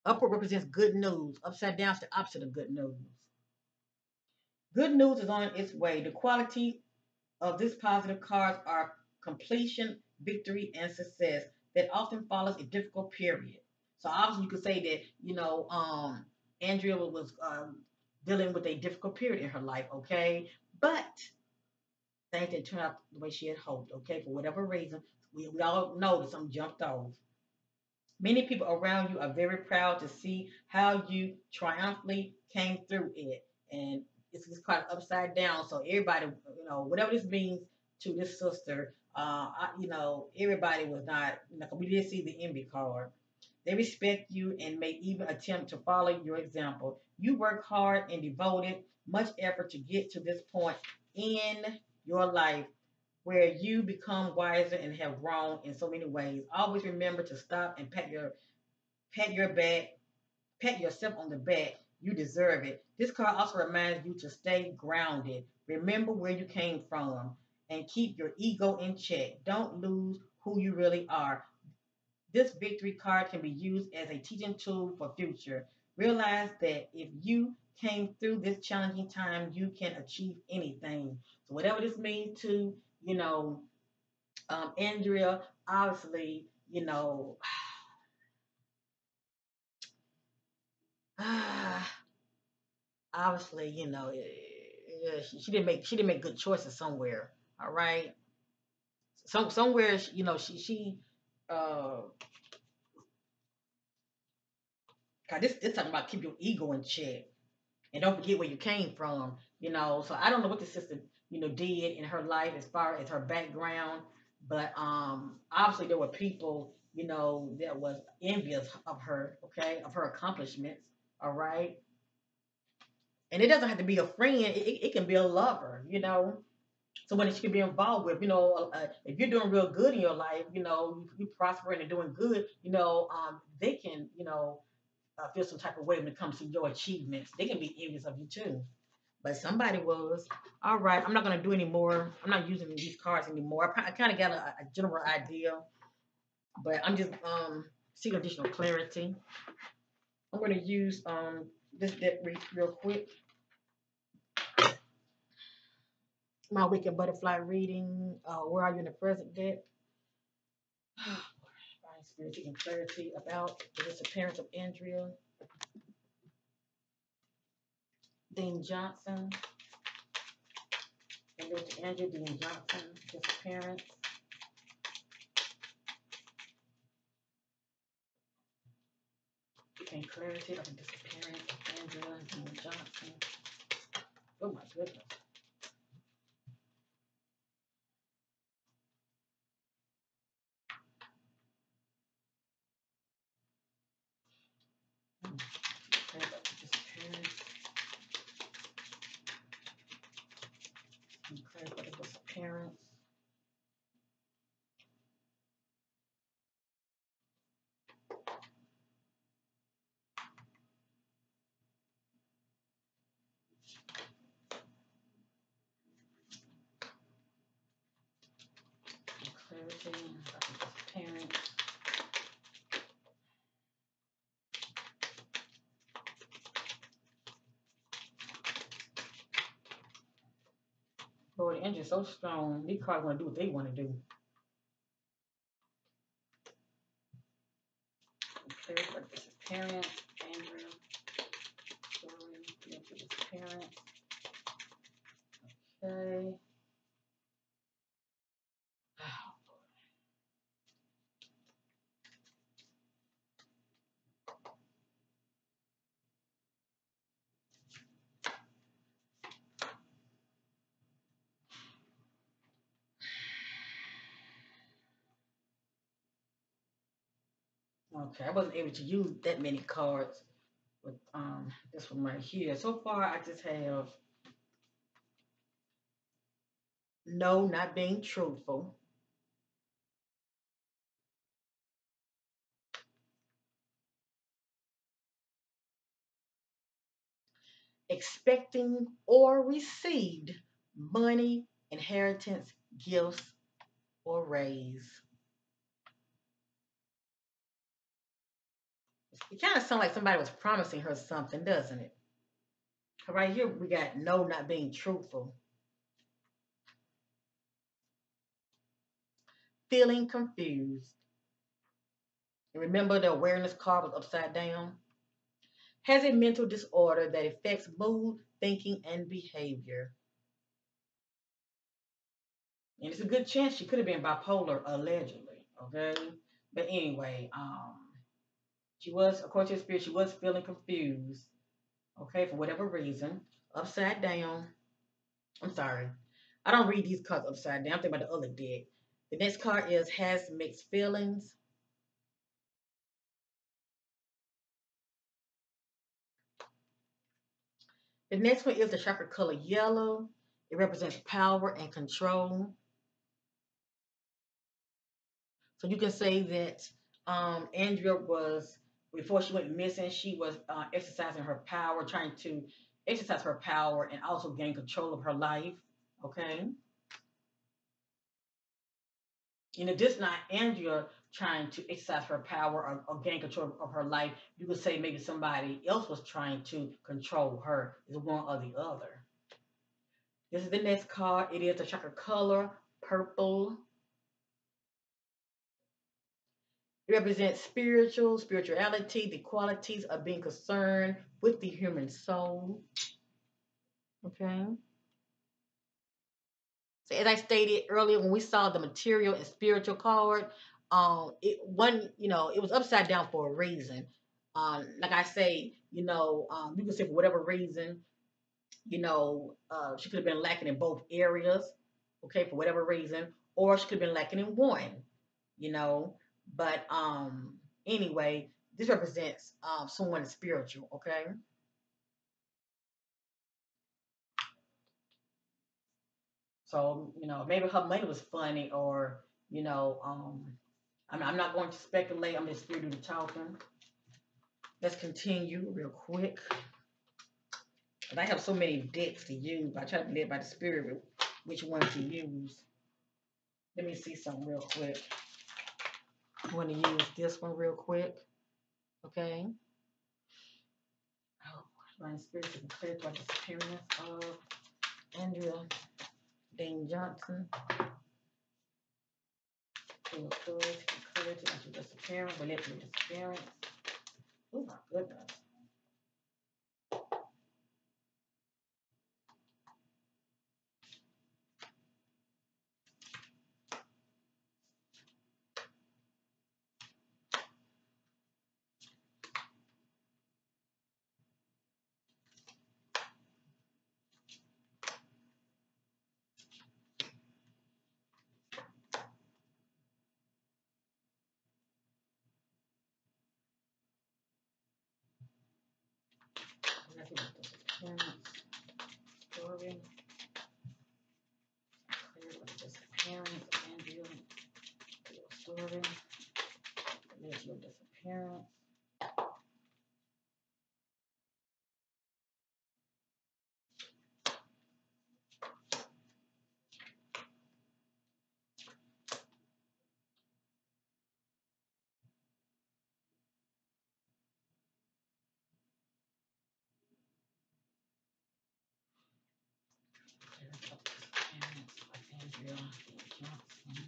Upward represents good news. Upside down is the opposite of good news. Good news is on its way. The quality of this positive cards are completion, victory, and success that often follows a difficult period. So obviously you could say that, Andrea was dealing with a difficult period in her life, okay? But things didn't turn out the way she had hoped, okay? For whatever reason, we all know that something jumped off. Many people around you are very proud to see how you triumphantly came through it. And it's just quite upside down. So everybody, whatever this means to this sister, everybody was not, we did see the envy card. They respect you and may even attempt to follow your example. You work hard and devoted much effort to get to this point in your life where you become wiser and have grown in so many ways. Always remember to stop and pat your back, pat yourself on the back. You deserve it. This card also reminds you to stay grounded. Remember where you came from and keep your ego in check. Don't lose who you really are. This victory card can be used as a teaching tool for future. Realize that if you came through this challenging time, you can achieve anything. So whatever this means to, you know, Andrea, obviously, obviously, she didn't make good choices somewhere. All right, somewhere, she uh, God, this talking about keep your ego in check and don't forget where you came from. So I don't know what the sister did in her life as far as her background, but obviously there were people that was envious of her, okay, of her accomplishments. All right, and it doesn't have to be a friend. It can be a lover. Someone that you can be involved with. If you're doing real good in your life, you prospering and doing good. They can feel some type of way when it comes to your achievements. They can be envious of you too. But somebody was. All right, I'm not going to do any more. I'm not using these cards anymore. I kind of got a general idea, but I'm just seeking additional clarity. I'm going to use this deck real quick. My Wicked Butterfly reading. Where are you in the present deck? Find spirit seeking clarity about the disappearance of Andrea Dean Johnson. And then to Andrea Dean Johnson, disappearance. Seeking clarity of the disappearance of Andrea Dean Johnson. Oh my goodness. Disappearance. Clarity of the disappearance. Clarity of the disappearance. Lord, the engine's so strong. These cards want to do what they want to do. Clarity of the disappearance. Andrea. Story. Into disappearance. Okay. Okay, I wasn't able to use that many cards with this one right here. So far, I just have no, not being truthful, expecting or received money, inheritance, gifts, or raise. It kind of sounds like somebody was promising her something, doesn't it? Right here, we got no, not being truthful. Feeling confused. And remember, the awareness card was upside down. Has a mental disorder that affects mood, thinking, and behavior. And it's a good chance she could have been bipolar, allegedly. Okay? But anyway, she was, according to the spirit, she was feeling confused. Okay, for whatever reason. Upside down. I'm sorry. I don't read these cards upside down. I'm thinking about the other deck. The next card is has mixed feelings. The next one is the chakra color yellow. It represents power and control. So you can say that Andrea was, before she went missing, she was exercising her power, trying to exercise her power and also gain control of her life. Okay. And if this not Andrea trying to exercise her power or gain control of her life, you could say maybe somebody else was trying to control her. Is one or the other. This is the next card. It is the chakra color purple. It represents spirituality, the qualities of being concerned with the human soul. Okay. So as I stated earlier, when we saw the material and spiritual card, it was upside down for a reason. Like I say, you can say for whatever reason, she could have been lacking in both areas, okay, for whatever reason, or she could have been lacking in one, you know. But anyway, this represents someone spiritual, okay. So maybe her money was funny, or I'm not going to speculate. I'm just here to do the talking. Let's continue real quick. But I have so many decks to use, but I try to be led by the spirit which one to use. Let me see something real quick. I want to use this one real quick. Okay. Oh, my spirit to declare the disappearance of Andrea Dean Johnson. To encourage the disappearance, related to disappearance. Oh my goodness. Disappearance story. Clear the disappearance of Andrea. Story. There's your disappearance. Clear the disappearance of Andrea Johnson.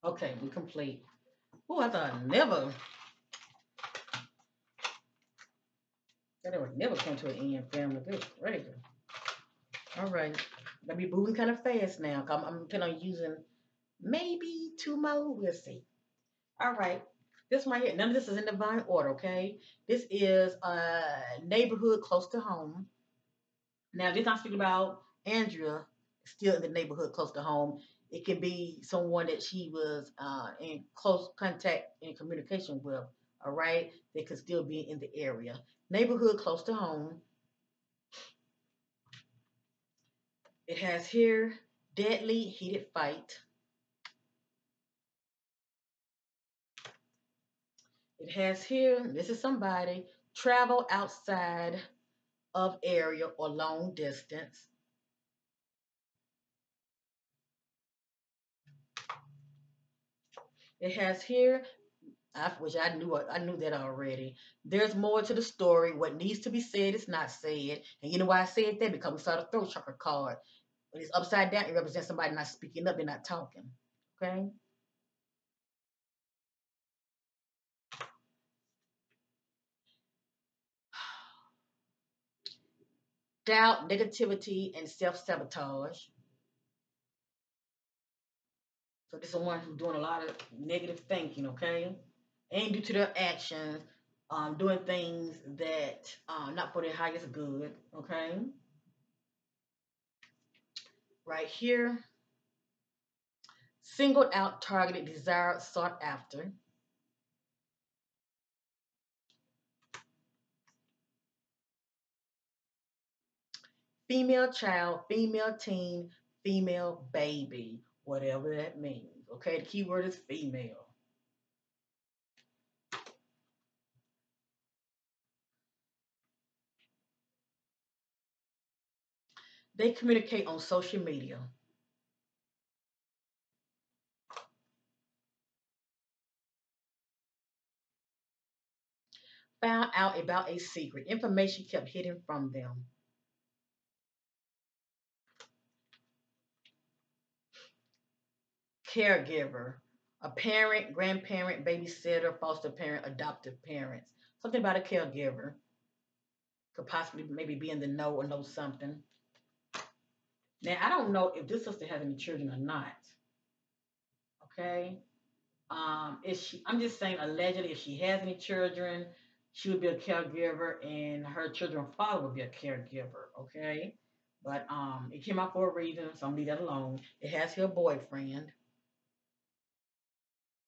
Okay, we complete. Oh, I thought that would never come to an end, family. Good gracious. All right. Gotta be moving kind of fast now. I'm planning on using maybe two more. We'll see. All right. This one right here. None of this is in divine order, okay? This is a neighborhood close to home. Now, this I'm speaking about Andrea still in the neighborhood close to home. It can be someone that she was in close contact and communication with. All right, they could still be in the area. Neighborhood close to home. It has here deadly heated fight. It has here, this is somebody, travel outside of area or long distance. It has here, which I knew that already. There's more to the story. What needs to be said is not said. And you know why I said that? Because we saw the throat chakra card. When it's upside down, it represents somebody not speaking up and not talking. Okay? Doubt, negativity, and self-sabotage. So this is someone who's doing a lot of negative thinking, okay? And due to their actions, doing things that not for their highest good, okay? Right here, singled out, targeted, desired, sought after. Female child, female teen, female baby, whatever that means. Okay, the key word is female. They communicate on social media. Found out about a secret. Information kept hidden from them. Caregiver, a parent, grandparent, babysitter, foster parent, adoptive parents. Something about a caregiver could possibly maybe be in the know or know something. Now, I don't know if this sister has any children or not. Okay. If she, I'm just saying, allegedly, if she has any children, she would be a caregiver, and her children's father would be a caregiver. Okay. But it came out for a reason, so I'm leave that alone. It has her boyfriend.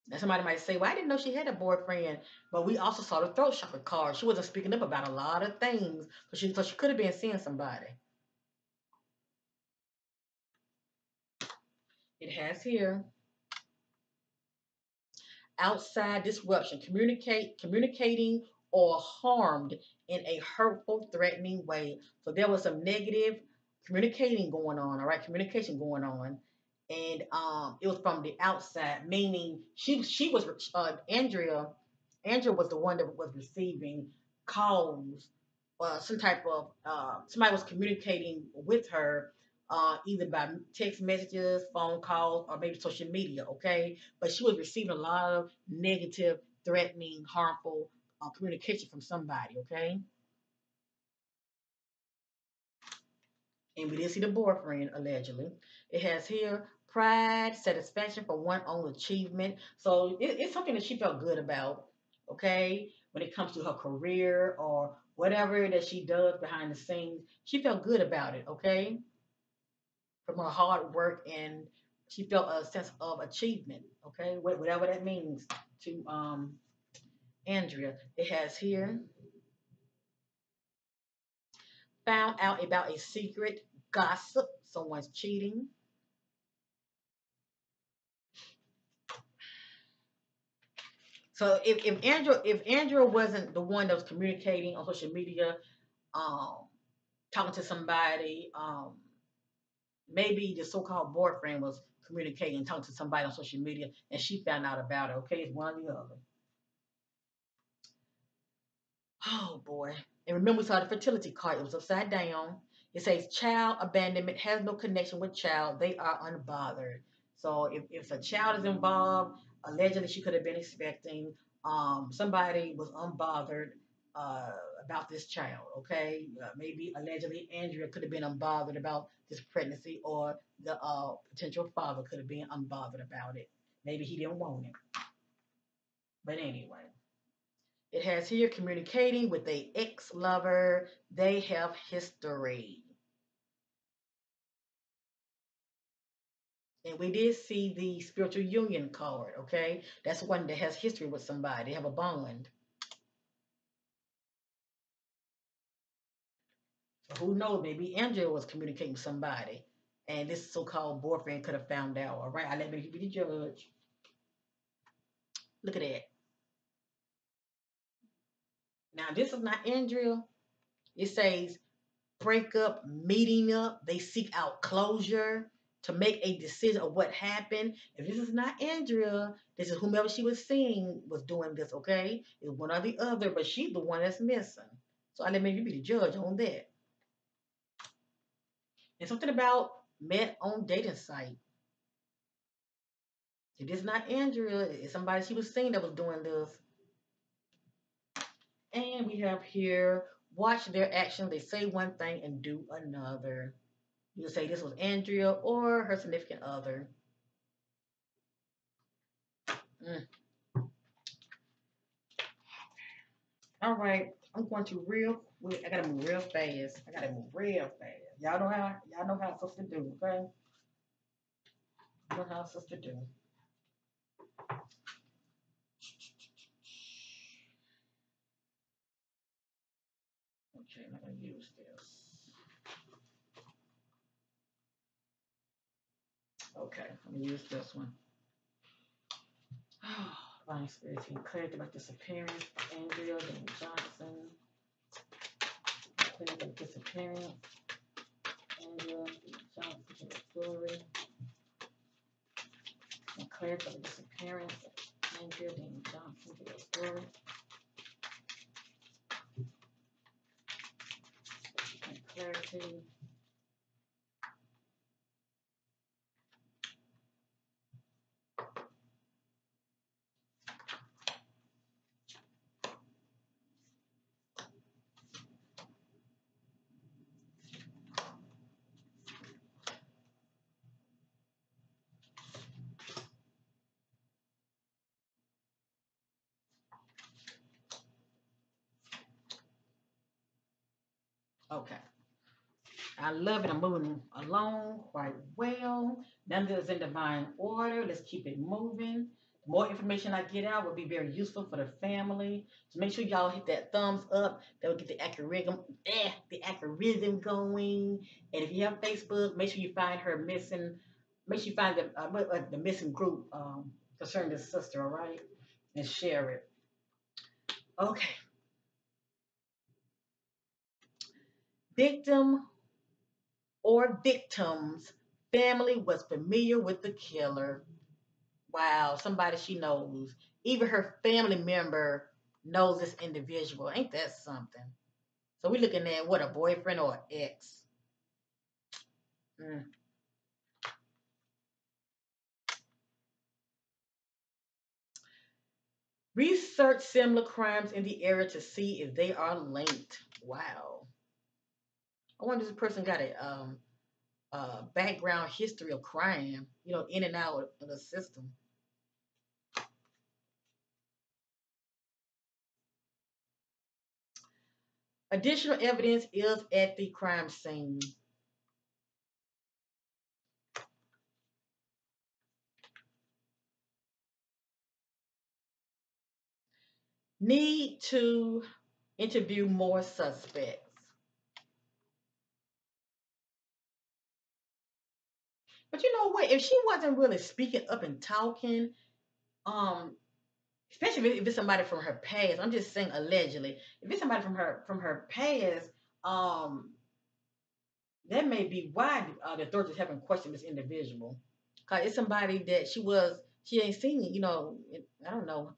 Now somebody might say, "Well, I didn't know she had a boyfriend," but we also saw the throat chakra card. She wasn't speaking up about a lot of things, so she could have been seeing somebody. It has here outside disruption, communicating or harmed in a hurtful, threatening way. So there was some negative communicating going on, all right, communication going on. And it was from the outside, meaning she was Andrea was the one that was receiving calls, some type of somebody was communicating with her, either by text messages, phone calls, or maybe social media. Okay, but she was receiving a lot of negative, threatening, harmful communication from somebody. Okay, and we did see the boyfriend allegedly. It has here pride, satisfaction for one own achievement. So it's something that she felt good about. Okay, when it comes to her career or whatever that she does behind the scenes, she felt good about it. Okay, from her hard work, and she felt a sense of achievement. Okay, whatever that means to Andrea. It has here found out about a secret, gossip, someone's cheating. So if Andrew wasn't the one that was communicating on social media, um, talking to somebody, maybe the so-called boyfriend was communicating, talking to somebody on social media, and she found out about it. Okay, it's one or the other. Oh boy! And remember, we saw the fertility card. It was upside down. It says child abandonment has no connection with child. They are unbothered. So if a child is involved, allegedly she could have been expecting. Somebody was unbothered uh, about this child. Okay, maybe allegedly Andrea could have been unbothered about this pregnancy, or the potential father could have been unbothered about it. Maybe he didn't want it. But anyway. It has here communicating with a ex-lover. They have history. And we did see the spiritual union card, okay? That's one that has history with somebody. They have a bond. So who knows? Maybe Andrea was communicating with somebody. And this so-called boyfriend could have found out. All right, I let me be the judge. Look at that. Now, this is not Andrea. It says break up, meeting up. They seek out closure to make a decision of what happened. If this is not Andrea, this is whomever she was seeing was doing this, okay? It's one or the other, but she's the one that's missing. So I let maybe be the judge on that. And something about met on dating site. If this is not Andrea, it's somebody she was seeing that was doing this. And we have here, watch their actions. They say one thing and do another. You'll say this was Andrea or her significant other. Mm. All right, I'm going to real quick. I gotta move real fast. Y'all know how sister do, okay? You know how sister do. Okay, I'm gonna use this. Okay, I'm gonna use this one. Divine Spirit Team, clarity about disappearance. Andrea Dean Johnson. Clarity about disappearance. Andrea Dean Johnson, story. And clarity about disappearance. Andrea Dean Johnson, story. And clarity. Okay. I love it. I'm moving along quite well. None of this is in divine order. Let's keep it moving. The more information I get out will be very useful for the family. So make sure y'all hit that thumbs up. That will get the algorithm going. And if you have Facebook, make sure you find her missing. Make sure you find the missing group concerning this sister. All right, and share it. Okay. Victim or victims' family was familiar with the killer. Wow, somebody she knows. Even her family member knows this individual. Ain't that something? So we're looking at what, a boyfriend or an ex? Mm. Research similar crimes in the area to see if they are linked. Wow. I wonder if this person got a background history of crime, in and out of the system. Additional evidence is at the crime scene. Need to interview more suspects. But you know what? If she wasn't really speaking up and talking, um, especially if it's somebody from her past, I'm just saying allegedly. If it's somebody from her past, um, that may be why the authorities haven't questioned this individual. Cause it's somebody that she ain't seen, I don't know,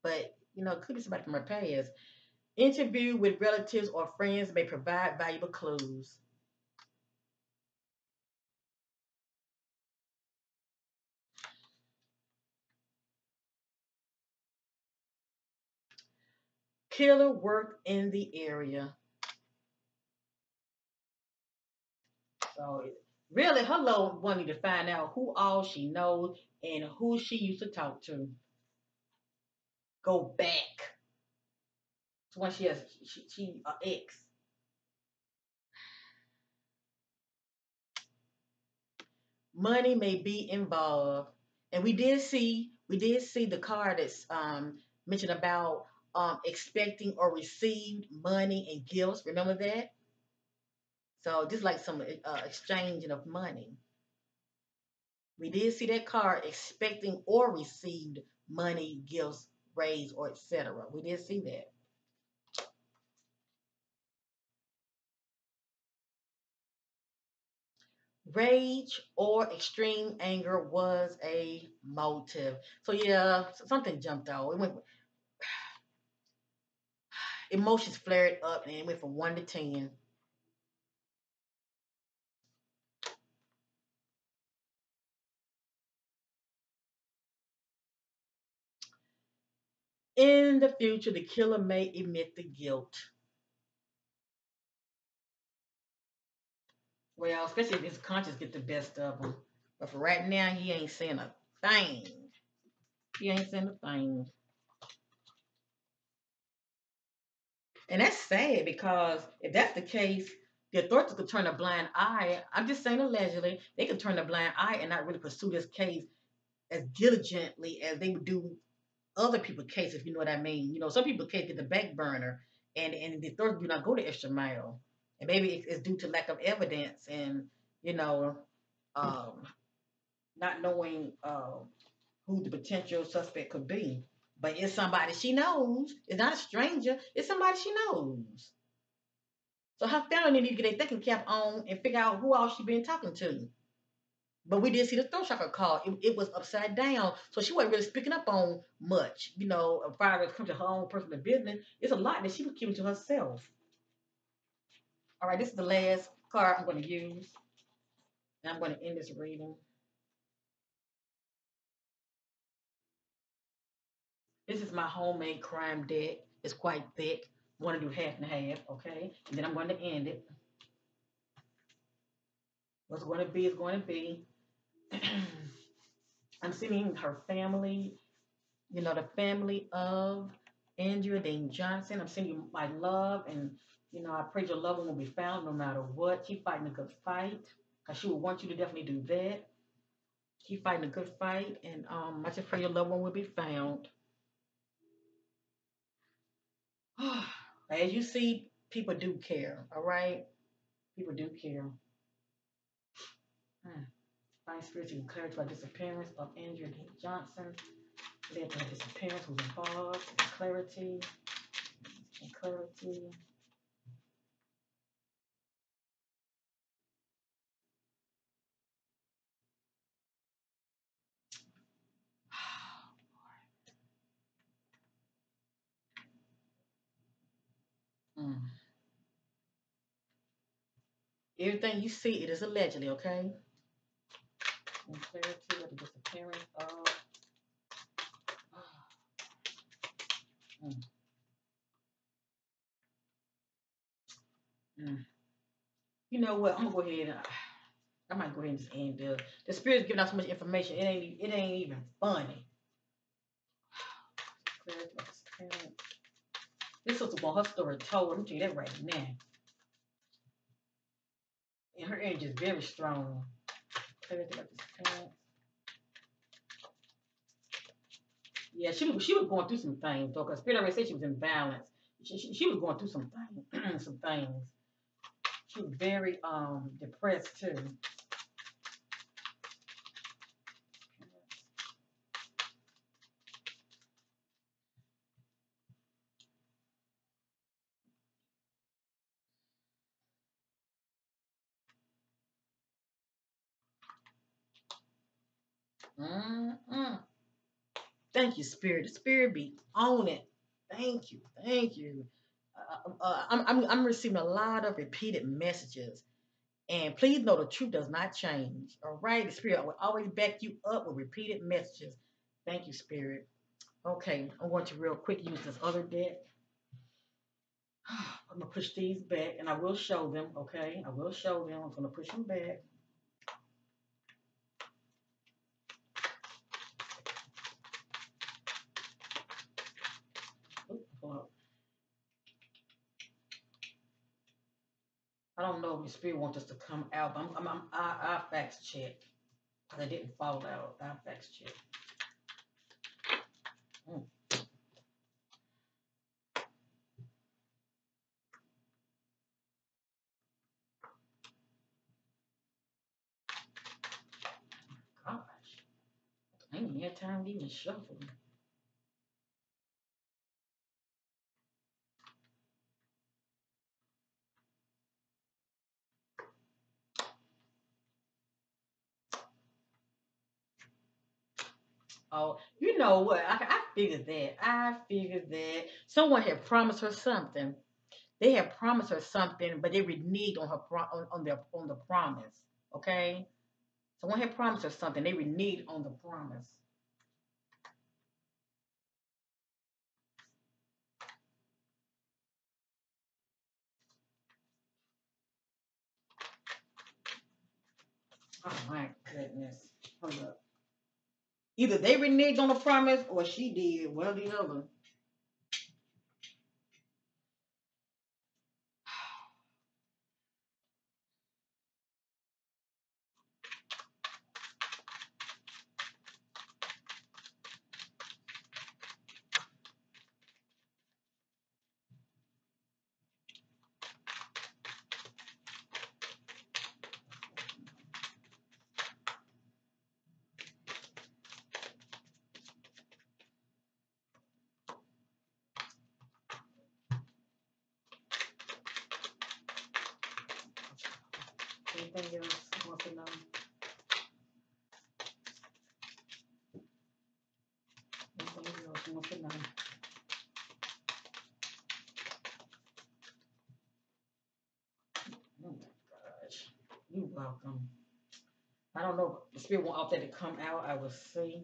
but it could be somebody from her past. Interview with relatives or friends may provide valuable clues. Killer worked in the area. So really, her Lord wanted to find out who all she knows and who she used to talk to. Go back to when she ex. money may be involved. And we did see the card that's mentioned about expecting or received money and gifts. Remember that? So just like some exchanging of money. We did see that card expecting or received money, gifts, raise, or etc. We did see that. Rage or extreme anger was a motive. So yeah, something jumped out. It went emotions flared up and it went from 1 to 10. In the future, the killer may admit the guilt. Well, especially if his conscience get the best of him. But for right now, he ain't saying a thing. He ain't saying a thing. And that's sad because if that's the case, the authorities could turn a blind eye. I'm just saying allegedly, they could turn a blind eye and not really pursue this case as diligently as they would do other people's cases, if you know what I mean. You know, some people case get the back burner and the authorities do not go the extra mile. And maybe it's due to lack of evidence and, you know, um, not knowing who the potential suspect could be. But it's somebody she knows. It's not a stranger. It's somebody she knows. So her family need to get their thinking cap on and figure out who else she been talking to. But we did see the throat chakra call. It was upside down, so she wasn't really speaking up on much. You know, as far as come to her own personal business, it's a lot that she was keeping to herself. All right, this is the last card I'm going to use, and I'm going to end this reading. This is my homemade crime deck. It's quite thick. I want to do half and half, okay? And then I'm going to end it. What's going to be is going to be. I'm seeing her family, you know, the family of Andrea Dean Johnson. I'm sending you my love, and you know, I pray your loved one will be found no matter what. Keep fighting a good fight, cause she will want you to definitely do that. Keep fighting a good fight, and I just pray your loved one will be found. As you see, people do care. All right, people do care. Hmm. Find spiritual clarity by disappearance of Andrea Dean Johnson. Led to her disappearance, who's involved, and clarity. Mm. Everything you see, it is allegedly, okay? And clarity of the disappearance of. Mm, mm. You know what? I'm gonna go ahead and I might go ahead and just end the spirit's giving out so much information. It ain't even funny. Clarity of disappearance. This sister want her story told. Let me tell you that right now. And her energy is very strong. Clarity of disappearance. Yeah, she was going through some things though, because Spirit already said she was in balance. She was going through some things, some things. She was very depressed too. Mm-mm. Thank you, Spirit. The Spirit be on it. Thank you, thank you. I'm receiving a lot of repeated messages. And please know the truth does not change. All right. The Spirit will always back you up with repeated messages. Thank you, Spirit. Okay. I'm going to real quick use this other deck. I'm going to push these back and I will show them. Okay. I will show them. I'm going to push them back. Oops, I don't know if the Spirit wants us to come out, but I fact check. Because it didn't fall out. I'll fax check. Mm. Gosh. I ain't even had time to even shuffle. Oh, you know what? I figured that. I figured that someone had promised her something. They had promised her something, but they reneged on her on the promise. Okay, someone had promised her something. They reneged on the promise. Oh my goodness! Hold up. Either they reneged on the promise or she did. Well, the other. Anything else you want to know? Anything else you want to know? Oh my gosh! You're welcome. I don't know. The spirit want out there to come out. I will see.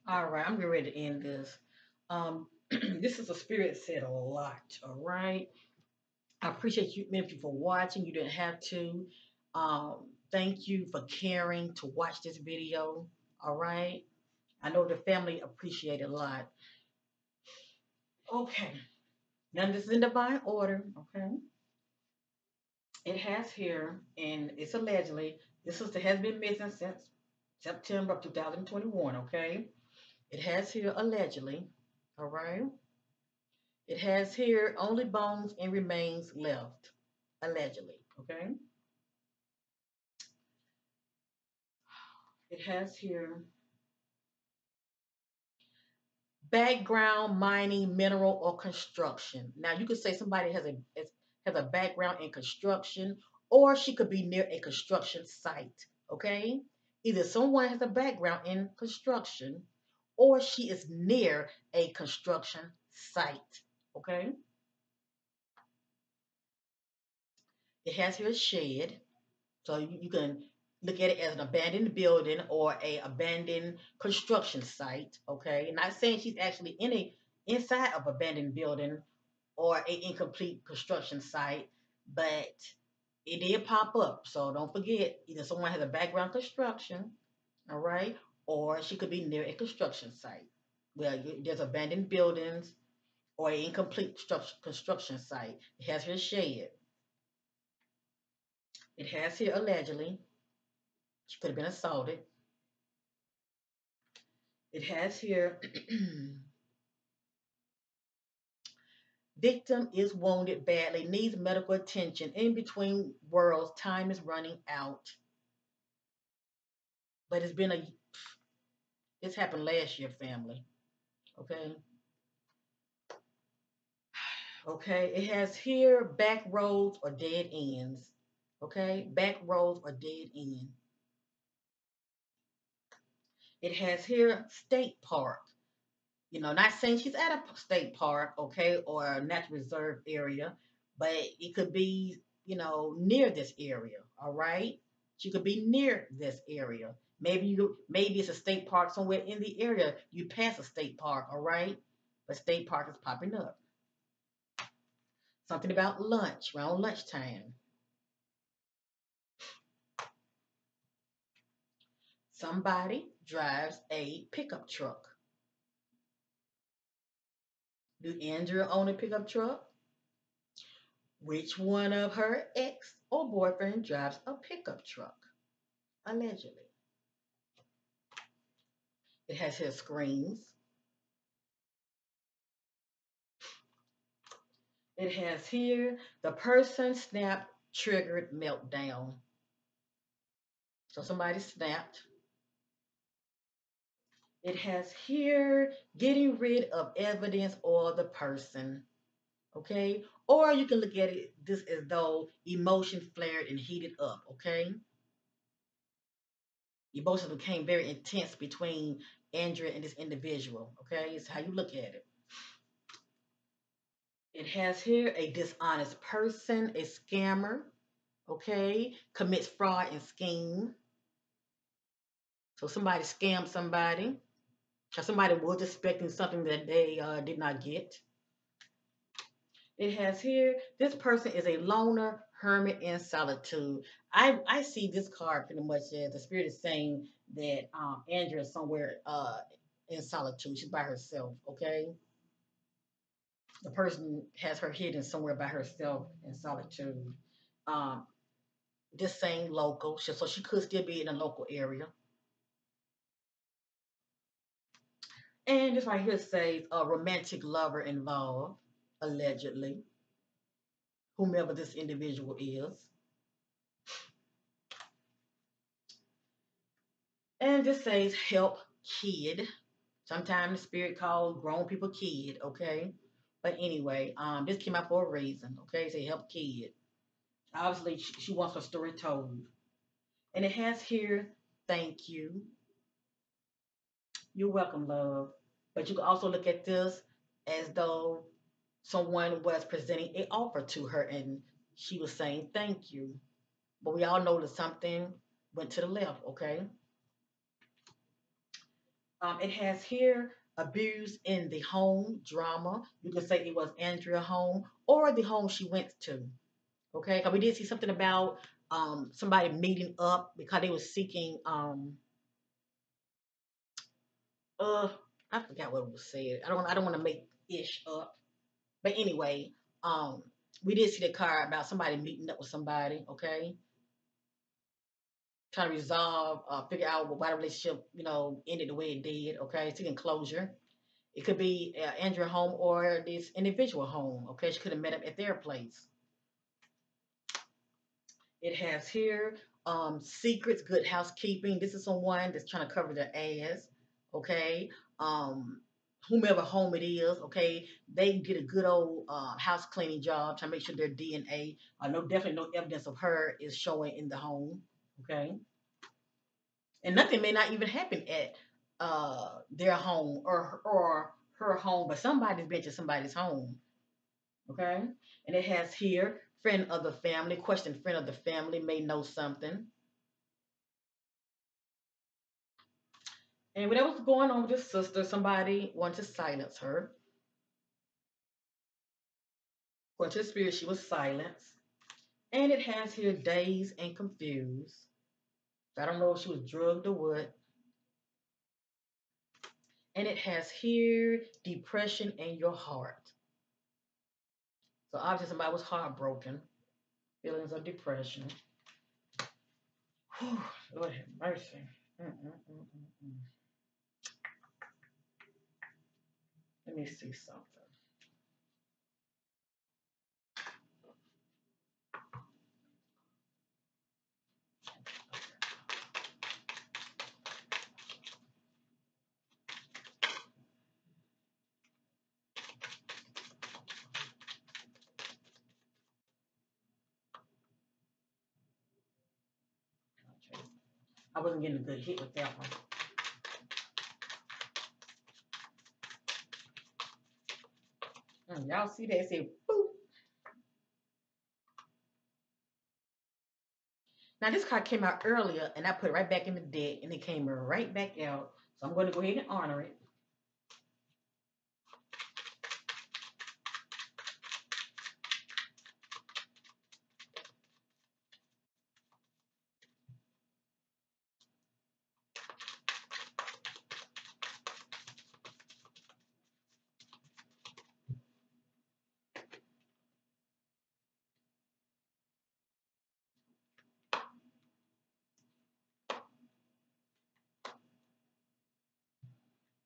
All right, I'm getting ready to end this. This is a spirit said a lot. All right, I appreciate you, many people, for watching. You didn't have to. Thank you for caring to watch this video. All right, I know the family appreciate it a lot. Okay, now this is in divine order. Okay, it has here, and it's allegedly this sister has been missing since September of 2021. Okay, it has here allegedly. All right. It has here only bones and remains left, allegedly. Okay. It has here background mining, mineral, or construction. Now you could say somebody has a background in construction, or she could be near a construction site. Okay. Either someone has a background in construction, or she is near a construction site. Okay. It has here a shed. So you can look at it as an abandoned building or a abandoned construction site. Okay, not saying she's actually in a inside of abandoned building or a incomplete construction site, but it did pop up. So don't forget, either someone has a background construction, all right, or she could be near a construction site. Well, there's abandoned buildings or an incomplete construction site. It has here shed. It has here allegedly. She could have been assaulted. It has here victim is wounded badly, needs medical attention. In between worlds, time is running out. But it's happened last year, family. Okay. Okay. It has here back roads or dead ends. Okay. Back roads or dead end. It has here state park. Not saying she's at a state park, okay, or a natural reserve area, but it could be, near this area, all right? She could be near this area. Maybe it's a state park somewhere in the area. You pass a state park, all right? But state park is popping up. Something about lunch, around lunchtime. Somebody drives a pickup truck. Do Andrea own a pickup truck? Which one of her ex or boyfriend drives a pickup truck? Allegedly. It has his screens. It has here the person snap triggered meltdown. So somebody snapped. It has here getting rid of evidence or the person. Okay? Or you can look at it this as though emotion flared and heated up. Okay? Emotions became very intense between Andrea and this individual. Okay? It's how you look at it. It has here a dishonest person, a scammer, okay, commits fraud and scheme. So somebody scammed somebody, or somebody was expecting something that they did not get. It has here, this person is a loner, hermit, in solitude. I see this card pretty much as the spirit is saying that Andrea is somewhere in solitude. She's by herself, okay? The person has her hidden somewhere by herself in solitude. Um, this same local, so she could still be in a local area. And this right here says a romantic lover involved, allegedly, whomever this individual is. And this says help kid. Sometimes the spirit calls grown people kid, okay? But anyway, this came out for a reason, okay? Say help kid. Obviously, she wants her story told. And it has here, thank you. You're welcome, love. But you can also look at this as though someone was presenting an offer to her and she was saying thank you. But we all know that something went to the left, okay? It has here abuse in the home drama. You can say it was Andrea home or the home she went to, okay? Because we did see something about somebody meeting up because they were seeking, uh, I forgot what it was said. I don't want to make ish up. But anyway, um, we did see the card about somebody meeting up with somebody, okay? Trying to resolve, figure out why the relationship, ended the way it did, okay? Seeking closure. It could be Andrea home or this individual home, okay? She could have met up at their place. It has here secrets, good housekeeping. This is someone that's trying to cover their ass, okay? Um, whomever home it is, okay? They did a good old house cleaning job to make sure their DNA, definitely no evidence of her is showing in the home, okay? And nothing may not even happen at their home or her home, but somebody's been to somebody's home, okay? And it has here friend of the family, question friend of the family may know something. And whatever was going on with this sister, somebody wanted to silence her. According to the spirit, she was silenced. And it has here dazed and confused. I don't know if she was drugged or what. And it has here depression in your heart. So obviously somebody was heartbroken. Feelings of depression. Whew, Lord have mercy. Mm-mm-mm-mm-mm. Let me see something. I wasn't getting a good hit with that one. Y'all see that? It said boop. Now this card came out earlier and I put it right back in the deck and it came right back out. So I'm going to go ahead and honor it.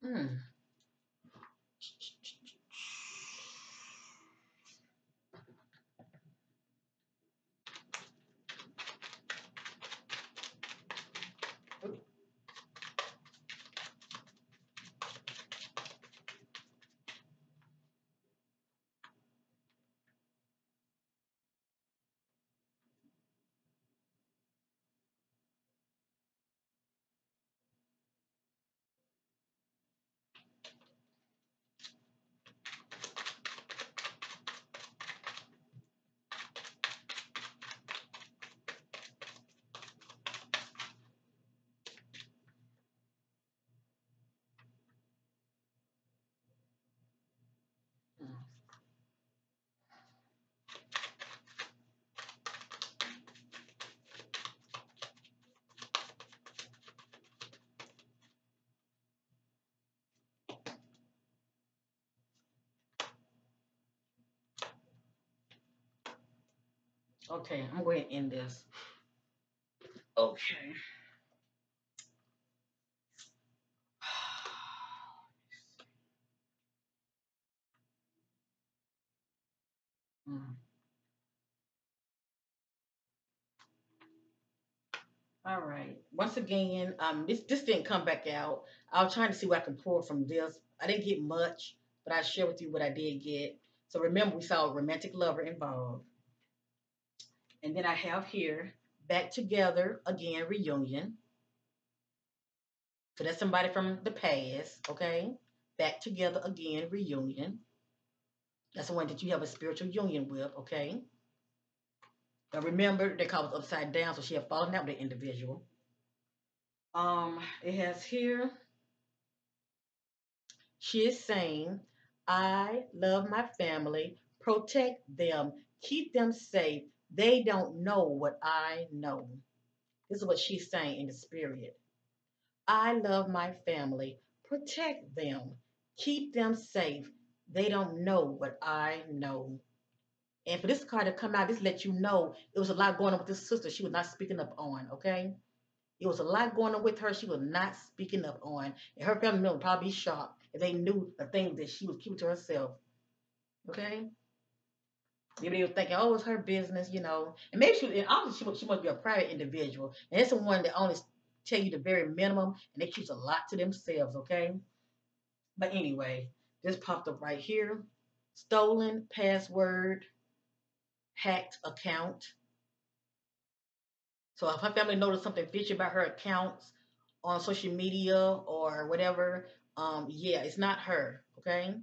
Hmm. Okay, I'm going to end this. Okay. Hmm. All right. Once again, this didn't come back out. I was trying to see what I can pull from this. I didn't get much, but I share with you what I did get. So remember, we saw a romantic lover involved, and then I have here back together again reunion. So that's somebody from the past, okay? Back together again reunion. That's the one that you have a spiritual union with, okay? Now remember, they call it upside down, so she had fallen out with the individual. It has here she is saying, I love my family, protect them, keep them safe. They don't know what I know. This is what she's saying in the spirit. I love my family, protect them, keep them safe. They don't know what I know. And for this card to come out, this let you know it was a lot going on with this sister she was not speaking up on, okay? It was a lot going on with her she was not speaking up on. And her family member would probably be shocked if they knew the things that she was keeping to herself. Okay? Maybe they were thinking, oh, it's her business, you know. And maybe and obviously she must be a private individual. And it's the one that only tell you the very minimum and they keep a lot to themselves, okay? But anyway, this popped up right here. Stolen password, hacked account. So if her family noticed something fishy about her accounts on social media or whatever, yeah, it's not her. Okay.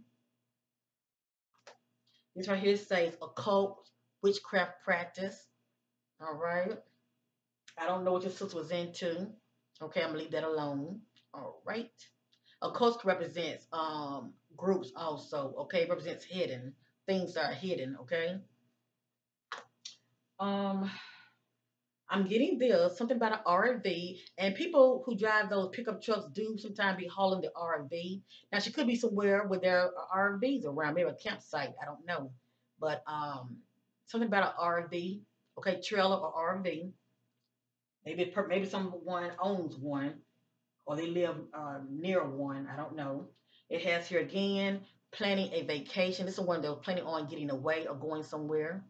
This right here says occult witchcraft practice. All right. I don't know what your sister was into. Okay, I'm gonna leave that alone. All right. Occult represents groups also. Okay, it represents hidden things that are hidden. Okay. Um, I'm getting this something about an RV, and people who drive those pickup trucks do sometimes be hauling the RV. Now she could be somewhere where there are RVs around, maybe a campsite. I don't know, but something about an RV, okay, trailer or RV. Maybe someone owns one or they live near one. I don't know. It has here again planning a vacation. This is one that was planning on getting away or going somewhere.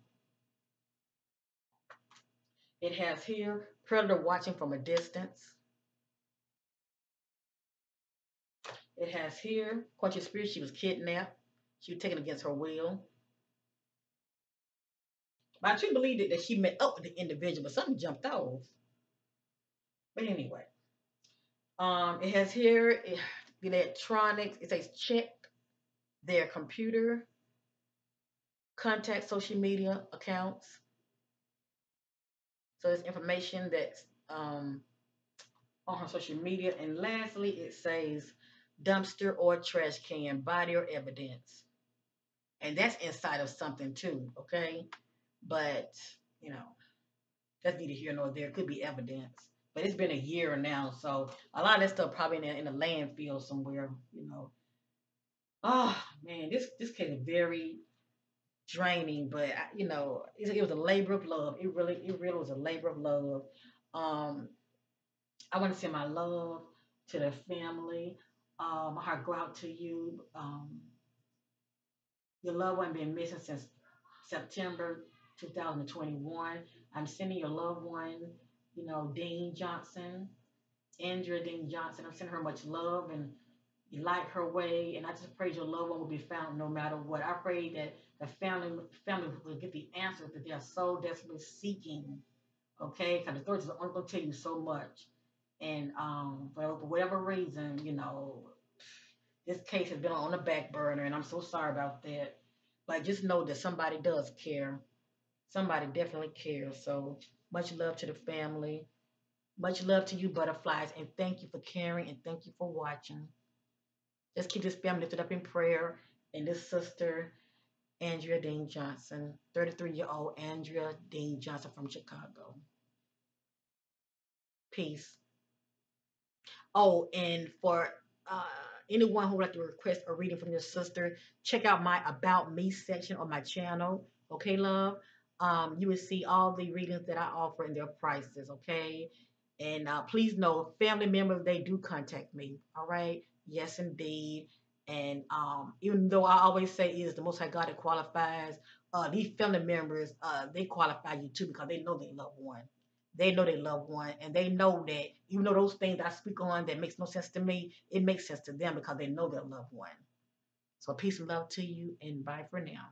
It has here predator watching from a distance. It has here, according to spirit, she was kidnapped. She was taken against her will. But I truly believe that she met up with the individual, but something jumped off. But anyway, it has here electronics. It says check their computer, contact social media accounts. So it's information that's on her social media. And lastly, it says dumpster or trash can, body or evidence. And that's inside of something too, okay? But, you know, that's neither here nor there. Could be evidence. But it's been a year now, so a lot of that stuff probably in a landfill somewhere, you know. Oh man, this case is very draining, but you know, it was a labor of love. It really was a labor of love. Um, I want to send my love to the family. My heart go out to you. Your loved one been missing since September 2021. I'm sending your loved one, Dean Johnson, Andrea Dean Johnson. I'm sending her much love and light her way. And I just pray your loved one will be found no matter what. I pray that the family will get the answers that they are so desperately seeking. Okay, because the authorities are only going to tell you so much. And for whatever reason, this case has been on the back burner, and I'm so sorry about that. But just know that somebody does care. Somebody definitely cares. So much love to the family. Much love to you, butterflies, and thank you for caring and thank you for watching. Just keep this family lifted up in prayer and this sister, Andrea Dean Johnson, 33-year-old Andrea Dean Johnson from Chicago. Peace. Oh, and for uh, anyone who would like to request a reading from your sister, check out my About Me section on my channel. Okay, love? You will see all the readings that I offer and their prices, okay? And please know, family members, they do contact me, all right? Yes, indeed. And even though I always say it is the Most High God that qualifies, these family members, they qualify you too because they know they love one. They know they love one, and they know that even though those things I speak on that makes no sense to me, it makes sense to them because they know their loved one. So peace and love to you, and bye for now.